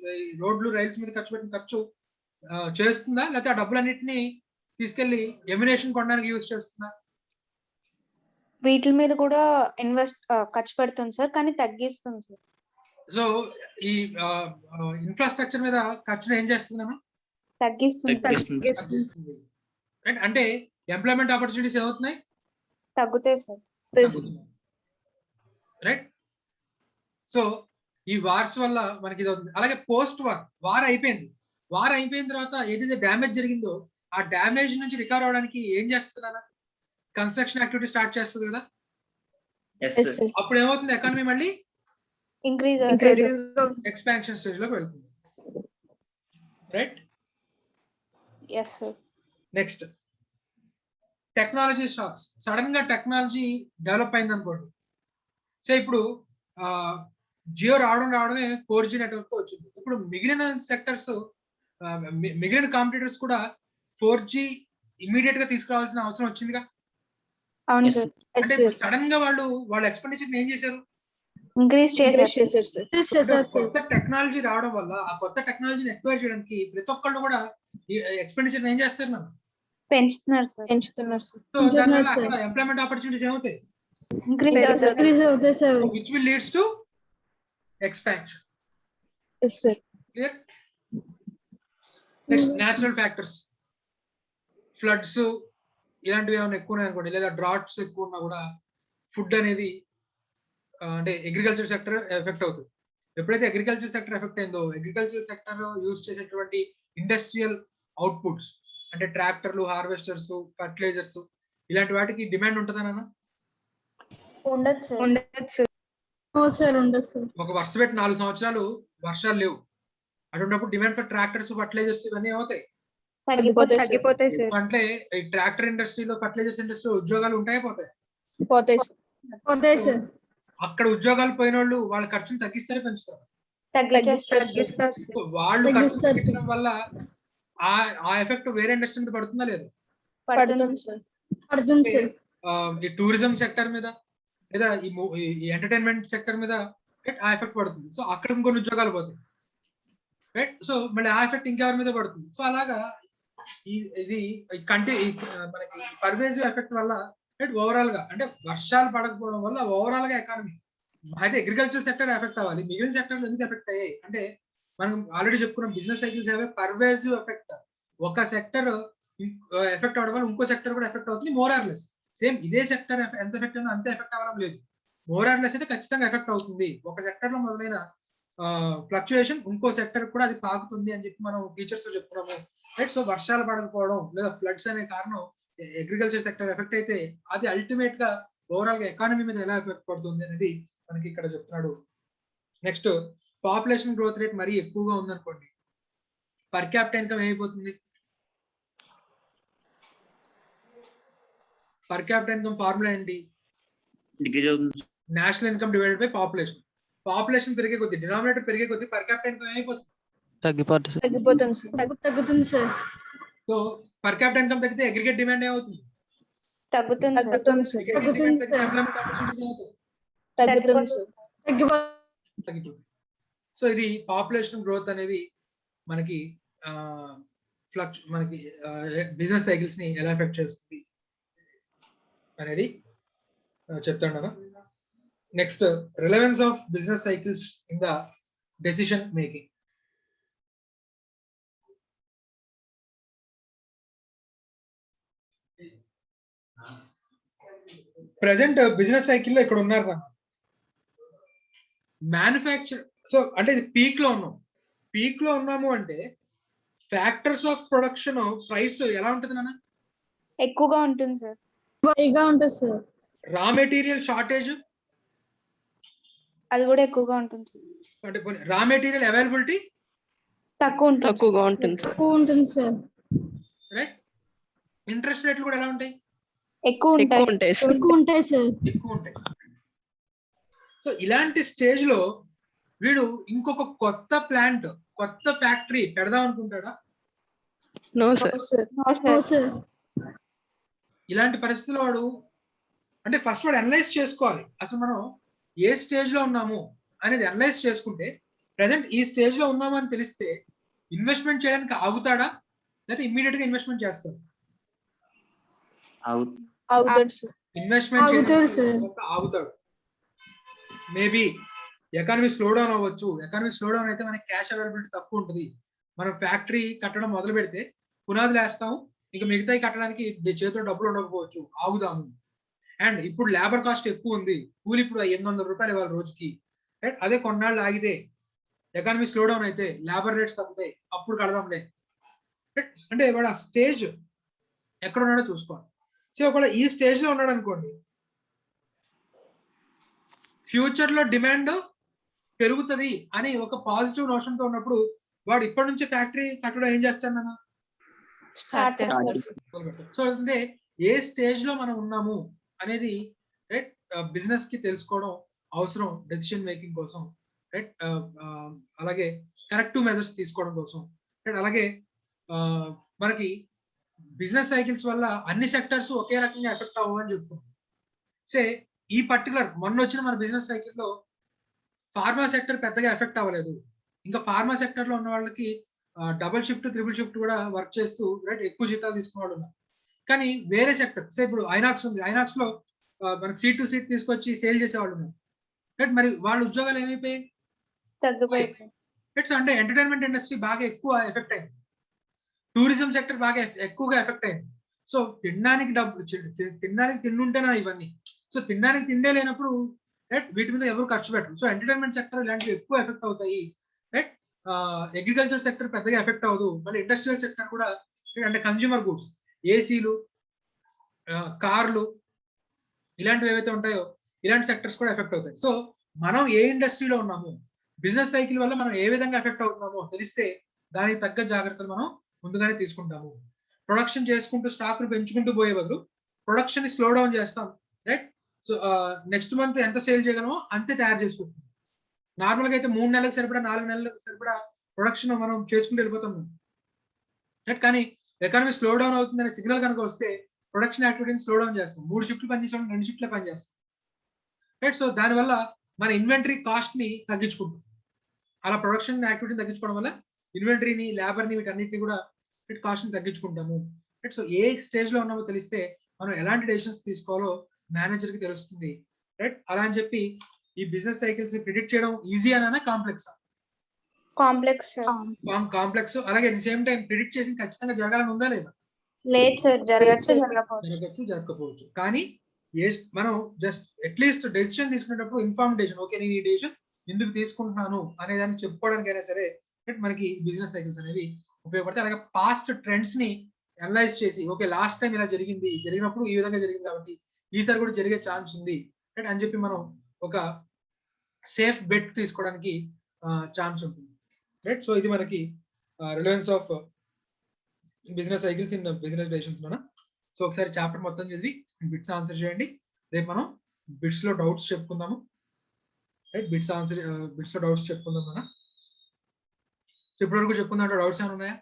S1: రోడ్లు రైల్స్ మీద ఖర్చు పెట్టిన ఖర్చు చేస్తుందా, లేకపోతే ఆ డబ్బులన్నింటినీ తీసుకెళ్లి ఎమ్యునేషన్ కొనడానికి యూజ్ చేస్తుందా?
S2: వీటి మీద కూడా ఖర్చు పెడుతుంది సార్, కానీ తగ్గిస్తుంది సార్.
S1: సో ఈ ఇన్ఫ్రాస్ట్రక్చర్ మీద ఖర్చును ఏం చేస్తుందమ్మా? తగ్గిస్తుంది. అంటే ఎంప్లాయ్మెంట్ ఆపర్చునిటీస్ ఏమవుతున్నాయి?
S2: తగ్గుతాయి సార్.
S1: రైట్. సో ఈ వార్స్ వల్ల మనకి ఇది అవుతుంది. అలాగే పోస్ట్ వార్ అయిపోయిన తర్వాత ఏదైతే డ్యామేజ్ జరిగిందో ఆ డ్యామేజ్ నుంచి రికవర్ అవడానికి ఏం చేస్తున్నారా? కన్స్ట్రక్షన్ యాక్టివిటీ స్టార్ట్ చేస్తుంది కదా.
S6: Yes,
S3: Yes,
S6: sir.
S3: sir.
S1: అప్పుడు ఏమవుతుంది ఎకానమీ మళ్ళీ
S2: ఇంక్రీజ్
S3: Increase.
S1: ఎక్స్పాన్షన్ స్టేజ్ లోకి వెళ్తుంది. Right.
S2: Yes sir.
S1: Next technology shocks. Sudden గా టెక్నాలజీ డెవలప్ అయింది అనుకోండి. సో ఇప్పుడు జియో రావడమే 4G నెట్వర్క్ తో వచ్చింది. ఇప్పుడు మిగిలిన సెక్టర్స్ మిగిలిన కాంపిటీటర్స్ కూడా 4G ఇమీడియట్ గా తీసుకురావాల్సిన అవసరం వచ్చిందిగా.
S2: అవును
S6: Yes,
S2: సార్.
S3: Yes,
S1: అంటే
S3: sir.
S1: సడన్ గా వాళ్ళ ఎక్స్పెండిచర్ ఏం చేశారు?
S2: ఇంక్రీజ్
S3: Increase
S2: చేశారు.
S3: చేశారు, sir. Yes,
S1: అంటే
S3: yes, sir.
S1: కొత్త టెక్నాలజీ రావడం వల్ల ఆ కొత్త టెక్నాలజీని ఎక్వైర్ చేయడానికి ప్రతి ఒక్కళ్ళు కూడా ఎక్స్పెండిచర్ ఏం చేస్తారు మనం?
S2: పెంచుతున్నారు సార్.
S3: పెంచుతున్నారు, sir.
S1: సో దానివల్ల
S3: Sir.
S1: అక్కడ ఎంప్లాయ్మెంట్ ఆపర్చునిటీస్ ఏమవుతాయి?
S2: ఇంక్రీజ్ అవుతుంది.
S3: Increase అవుతాయి, sir.
S1: Which will leads to expansion.
S3: Yes, sir.
S1: Clear. Next natural factors. Floods ఇలాంటివి ఏమైనా ఎక్కువ ఉన్నాయి అనుకోండి, లేదా డ్రాట్స్ ఎక్కువ ఉన్నా కూడా ఫుడ్ అనేది అంటే అగ్రికల్చర్ సెక్టర్ ఎఫెక్ట్ అవుతుంది. ఎప్పుడైతే అగ్రికల్చర్ సెక్టర్ ఎఫెక్ట్ అయిందో, అగ్రికల్చర్ సెక్టర్ యూజ్ చేసేటువంటి ఇండస్ట్రియల్ అవుట్పుట్స్ అంటే ట్రాక్టర్లు, హార్వెస్టర్స్, ఫర్టిలైజర్స్ ఇలాంటి వాటికి డిమాండ్ ఉంటుందన్న.
S2: ఉండదు సార్.
S3: No, sir. ఉండదు, sir.
S1: ఒక వర్ష పెట్టి 4 సంవత్సరాలు వర్షాలు లేవు, అటువంటిప్పుడు డిమాండ్ ఫర్ ట్రాక్టర్స్, ఫర్టిలైజర్స్ ఇవన్నీ ఏమవుతాయి?
S2: తగ్గిపోతాయి సార్.
S1: అంటే ఈ ట్రాక్టర్ ఇండస్ట్రీలో, ఫర్టిలైజర్స్ ఇండస్ట్రీలో ఉద్యోగాలు ఉంటాయి పోతాయి.
S3: పోతాయి, sir. పోతాయి, sir.
S1: అక్కడ ఉద్యోగాలు పోయిన వాళ్ళు వాళ్ళ ఖర్చును తగ్గిస్తారే పెంచుతారు?
S2: తగ్గిస్తారు.
S1: సో వాళ్ళు ఖర్చు
S3: తగ్గిస్తారు,
S1: తగ్గించడం వల్ల ఆ ఎఫెక్ట్ వేరే ఇండస్ట్రీ మీద పడుతుందా లేదు?
S3: పడుతుంది, sir. పడుతుంది, sir.
S1: ఈ టూరిజం సెక్టర్ మీద లేదా ఈ ఎంటర్టైన్మెంట్ సెక్టర్ మీద ఆ ఎఫెక్ట్ పడుతుంది. సో అక్కడ ఇంకొన్ని ఉద్యోగాలు పోతాయి. రైట్. సో మళ్ళీ ఆ ఎఫెక్ట్ ఇంకెవరి మీద పడుతుంది. సో అలాగా ఇది మనకి పర్వేసివ్ ఎఫెక్ట్ వల్ల ఓవరాల్ గా అంటే వర్షాలు పడకపోవడం వల్ల ఓవరాల్ గా ఎకానమీ అయితే అగ్రికల్చర్ సెక్టర్ ఎఫెక్ట్ అవ్వాలి. మిగిలిన సెక్టర్లు ఎందుకు ఎఫెక్ట్ అయ్యాయి అంటే మనం ఆల్రెడీ చెప్పుకున్నాం, బిజినెస్ సైకిల్స్ ఏవే పర్వేసివ్ ఎఫెక్ట్. ఒక సెక్టర్ ఎఫెక్ట్ అవడం వల్ల ఇంకో సెక్టర్ కూడా ఎఫెక్ట్ అవుతుంది. మోర్ ఆర్ లెస్ సేమ్ ఇదే సెక్టర్ ఎంత ఎఫెక్ట్ అయిందో అంతే ఎఫెక్ట్ అవ్వడం లేదు. మోర్ ఆర్ లెస్ అయితే ఖచ్చితంగా ఎఫెక్ట్ అవుతుంది. ఒక సెక్టర్ లో మొదలైన ఫ్లక్చుయేషన్ ఇంకో సెక్టర్ కూడా అది తాకుతుంది అని చెప్పి మనం టీచర్స్ తో చెప్తున్నాము. రైట్. సో వర్షాలు పడకపోవడం లేదా ఫ్లడ్స్ అనే కారణం అగ్రికల్చర్ సెక్టర్ ఎఫెక్ట్ అయితే అది అల్టిమేట్ గా ఓవరాల్ గా ఎకానమీ మీద ఎలా ఎఫెక్ట్ పడుతుంది అనేది మనకి ఇక్కడ చెప్తున్నాడు. నెక్స్ట్ పాపులేషన్ గ్రోత్ రేట్ మరీ ఎక్కువగా ఉందనుకోండి, పర్ క్యాపిటల్ ఇన్కమ్ ఏమైపోతుంది? పర్ క్యాపిటల్ ఇన్కమ్ ఫార్ములా ఏంటి?
S6: Decrease అవుతుంది.
S1: National income divided by population. Population పెరిగే కొద్ది, డినామినేటర్ పెరిగే కొద్ది పర్ క్యాపిటల్ ఇన్కమ్ ఏమైపోతుంది?
S3: తగ్గిపోతుంది, sir. తగ్గుతుంది, sir.
S1: So per capital income తగ్గితే అగ్రిగేట్ డిమాండ్ ఏమవుతుంది?
S2: తగ్గుతుంది సార్.
S3: తగ్గుతుంది, sir. తగ్గుతుంది, sir.
S1: ఎంప్లాయ్మెంట్ ఆపర్చునిటీస్ ఏమవుతాయి?
S3: తగ్గుతుంది, sir.
S1: తగ్గిపోతుంది. సో ఇది పాపులేషన్ గ్రోత్ అనేది మనకి మనకి బిజినెస్ సైకిల్స్ ని ఎలా ఎఫెక్ట్ చేస్తుంది అనేది చెప్తాను. Next relevance of business cycles in the decision making. Present business సైకిల్లో ఇక్కడ ఉన్నారు రా మ్యానుఫ్యాక్చర్. సో అంటే ఇది పీక్ లో ఉన్నాం. పీక్ లో ఉన్నాము అంటే ఫ్యాక్టర్స్ ఆఫ్ ప్రొడక్షన్ ప్రైస్ ఎలా ఉంటుంది నాన్న?
S2: ఎక్కువగా ఉంటుంది సార్.
S3: హైగా ఉంటుంది, sir.
S1: రా మెటీరియల్ షార్టేజ్
S2: అది కూడా ఎక్కువగా ఉంటుంది సార్.
S1: అంటే రా మెటీరియల్ అవైలబిలిటీ
S2: తక్కువ ఉంటుంది.
S7: తక్కువగా ఉంటుంది సార్.
S3: తక్కువ ఉంటుంది, sir.
S1: రైట్. ఇంట్రెస్ట్ రేట్లు కూడా ఎలా ఉంటాయి?
S2: ఎక్కువ
S7: ఎక్కువ
S2: ఉంటాయి.
S7: ఉంటాయి సార్.
S3: ఎక్కువ ఉంటాయి, sir.
S1: ఎక్కువ ఉంటాయి. సో ఇలాంటి స్టేజ్ లో వీడు ఇంకొక కొత్త ప్లాంట్, కొత్త ఫ్యాక్టరీ పెడదాం అనుకుంటాడా?
S7: No sir.
S2: No,
S3: No,
S2: sir.
S3: sir.
S1: ఇలాంటి పరిస్థితుల్లో వాడు అంటే ఫస్ట్ వాడు అనలైజ్ చేసుకోవాలి, అసలు మనం ఏ స్టేజ్ లో ఉన్నాము అనేది అనలైజ్ చేసుకుంటే ప్రెసెంట్ ఈ స్టేజ్ లో ఉన్నాము అని తెలిస్తే ఇన్వెస్ట్మెంట్ చేయడానికి ఆగుతాడా లేకపోతే ఇమ్మీడియట్ గా ఇన్వెస్ట్మెంట్ చేస్తాడు?
S3: అవుతాడు, sir.
S1: ఇన్వెస్ట్మెంట్
S3: ఆగుతాడు, sir.
S1: ఆగుతాడు. మేబీ ఎకానమీ స్లో డౌన్ అవ్వచ్చు. ఎకానమీ స్లో డౌన్ అయితే మనకి క్యాష్ అవైలబిలిటీ తక్కువ ఉంటుంది. మనం ఫ్యాక్టరీ కట్టడం మొదలు పెడితే పునాదులు వేస్తాము, ఇంకా మిగతాయి కట్టడానికి చేతిలో డబ్బులు ఉండకపోవచ్చు, ఆగుదాము. అండ్ ఇప్పుడు లేబర్ కాస్ట్ ఎక్కువ ఉంది, కూలి ఇప్పుడు 800 రూపాయలు ఇవ్వాలి రోజుకి. రైట్. అదే కొన్నాళ్ళు ఆగితే ఎకానమీ స్లో డౌన్ అయితే లేబర్ రేట్స్ తగ్గుతాయి, అప్పుడు కడదాంలే. అంటే వాడు ఆ స్టేజ్ ఎక్కడ ఉన్నాడో చూసుకోవాలి. సో ఒకవేళ ఈ స్టేజ్ లో ఉన్నాడు అనుకోండి, ఫ్యూచర్ లో డిమాండ్ పెరుగుతుంది అని ఒక పాజిటివ్ నోషన్ తో ఉన్నప్పుడు వాడు ఇప్పటి నుంచి ఫ్యాక్టరీ కట్టడం ఏం చేస్తాడు అన్న
S3: స్టార్ట్ చేస్తారు సార్.
S1: సో అంటే ఏ స్టేజ్ లో మనం ఉన్నాము అనేది రైట్ బిజినెస్ కి తెలుసుకోవడం అవసరం డెసిషన్ మేకింగ్ కోసం రైట్ అలాగే కరెక్టివ్ మెజర్స్ తీసుకోవడం కోసం రైట్ అలాగే మనకి బిజినెస్ సైకిల్స్ వల్ల అన్ని సెక్టర్స్ ఒకే రకంగా ఎఫెక్ట్ అవ్వవు అని చెప్పుకున్నాం. సే ఈ పర్టికులర్ మొన్న వచ్చిన మన బిజినెస్ సైకిల్ లో ఫార్మా సెక్టర్ పెద్దగా ఎఫెక్ట్ అవ్వలేదు. ఇంకా ఫార్మా సెక్టర్ లో ఉన్న వాళ్ళకి డబుల్ షిఫ్ట్ త్రిబుల్ షిఫ్ట్ కూడా వర్క్ చేస్తూ రైట్ ఎక్కువ జీతాలు తీసుకునే వాళ్ళు ఉన్నారు. కానీ వేరే సెక్టర్ ఇప్పుడు ఐనాక్స్ ఉంది, ఐనాక్స్ లో మనకి సీట్ టు సీట్ తీసుకొచ్చి సేల్ చేసే వాళ్ళు ఉన్నారు రైట్. మరి వాళ్ళ ఉద్యోగాలు ఏమైపోయాయి?
S2: తగ్గిపోయి సార్.
S1: రైట్. అంటే ఎంటర్టైన్మెంట్ ఇండస్ట్రీ బాగా ఎక్కువ ఎఫెక్ట్ అయింది, టూరిజం సెక్టర్ బాగా ఎక్కువగా ఎఫెక్ట్ అయింది. సో తినడానికి తినడానికి తిండుంటేనా ఇవన్నీ. సో తినడానికి తిండే లేనప్పుడు రైట్ వీటి మీద ఎవరు ఖర్చు పెట్టరు. సో ఎంటర్టైన్మెంట్ సెక్టర్ ఇలాంటివి ఎక్కువ ఎఫెక్ట్ అవుతాయి రైట్. అగ్రికల్చర్ సెక్టర్ పెద్దగా ఎఫెక్ట్ అవ్వదు. మళ్ళీ ఇండస్ట్రియల్ సెక్టర్ కూడా అంటే కన్జ్యూమర్ గూడ్స్, ఏసీలు, కార్లు ఇలాంటివి ఏవైతే ఉంటాయో ఇలాంటి సెక్టర్స్ కూడా ఎఫెక్ట్ అవుతాయి. సో మనం ఏ ఇండస్ట్రీలో ఉన్నాము, బిజినెస్ సైకిల్ వల్ల మనం ఏ విధంగా ఎఫెక్ట్ అవుతున్నామో తెలిస్తే దానికి తగ్గ జాగ్రత్తలు మనం ముందుగానే తీసుకుంటాము. ప్రొడక్షన్ చేసుకుంటూ స్టాక్ ను పెంచుకుంటూ పోయే బదులు ప్రొడక్షన్ ని స్లో డౌన్ చేస్తాం రైట్. సో నెక్స్ట్ మంత్ ఎంత సేల్ చేయగలమో అంతే తయారు చేసుకుంటాం. నార్మల్ గా అయితే 3 నెలలకు సరిపడా 4 నెలలకు సరిపడా ప్రొడక్షన్ మనం చేసుకుంటూ వెళ్ళిపోతాం రైట్. కానీ ఎకానమీ స్లో డౌన్ అవుతుందనే సిగ్నల్ కనుక వస్తే ప్రొడక్షన్ యాక్టివిటీని స్లో డౌన్ చేస్తాం. 3 షిఫ్ట్లు పనిచేసాం, 2 షిఫ్ట్లే పనిచేస్తాం రైట్. సో దానివల్ల మన ఇన్వెంటరీ కాస్ట్ ని తగ్గించుకుంటాం. అలా ప్రొడక్షన్ యాక్టివిటీని తగ్గించుకోవడం వల్ల ఇన్వెంటరీని, లేబర్ ని, వీటన్నిటిని కూడా కాస్ట్ ని తగ్గించుకుంటాము రైట్. సో ఏ స్టేజ్ లో ఉన్నామో తెలిస్తే మనం ఎలాంటి డెసిషన్స్ తీసుకోవాలో మేనేజర్ కి తెలుస్తుంది రైట్. అలా అని చెప్పి ఈ బిజినెస్ సైకిల్స్ ప్రిడిక్ట్ చేయడం ఈజీ అనా కాంప్లెక్స్?
S2: Complex sir.
S1: కాంప్లెక్స్. అలాగే at the same time predict చేసి ఖచ్చితంగా జరగాలని ఉందా లేదా?
S2: లేదు సార్, జరగచ్చు జరగకపోవచ్చు.
S1: జరగకపోవచ్చు. కానీ మనం జస్ట్ అట్లీస్ట్ డెసిషన్ తీసుకునేటప్పుడు ఇన్ఫార్మ్ డెసిషన్, ఓకే నేను ఈ డెసిషన్ ఎందుకు తీసుకుంటున్నాను అనే దాన్ని చెప్పుకోవడానికైనా సరే మనకి బిజినెస్ సైకిల్స్ అనేవి ఉపయోగపడతాయి. అలాగే పాస్ట్ ట్రెండ్స్ ని అనలైజ్ చేసి ఓకే లాస్ట్ టైం ఇలా జరిగింది, జరిగినప్పుడు ఈ విధంగా జరిగింది కాబట్టి ఈసారి కూడా జరిగే ఛాన్స్ ఉంది రైట్ అని చెప్పి మనం ఒక సేఫ్ బెట్ తీసుకోవడానికి ఛాన్స్ ఉంటుంది రైట్. సో ఇది మనకి relevance of business cycles in business decisions లోనా. సో ఒకసారి చాప్టర్ మొత్తం చదివి బిట్స్ ఆన్సర్ చేయండి. రేపు మనం బిట్స్ లో డౌట్స్ చెప్పుకుందాము రైట్. బిట్స్ లో డౌట్స్ చెప్పుకుందాం మనం. సో ఇప్పటి వరకు చెప్పుకుందాం, డౌట్స్ ఏమైనా ఉన్నాయా?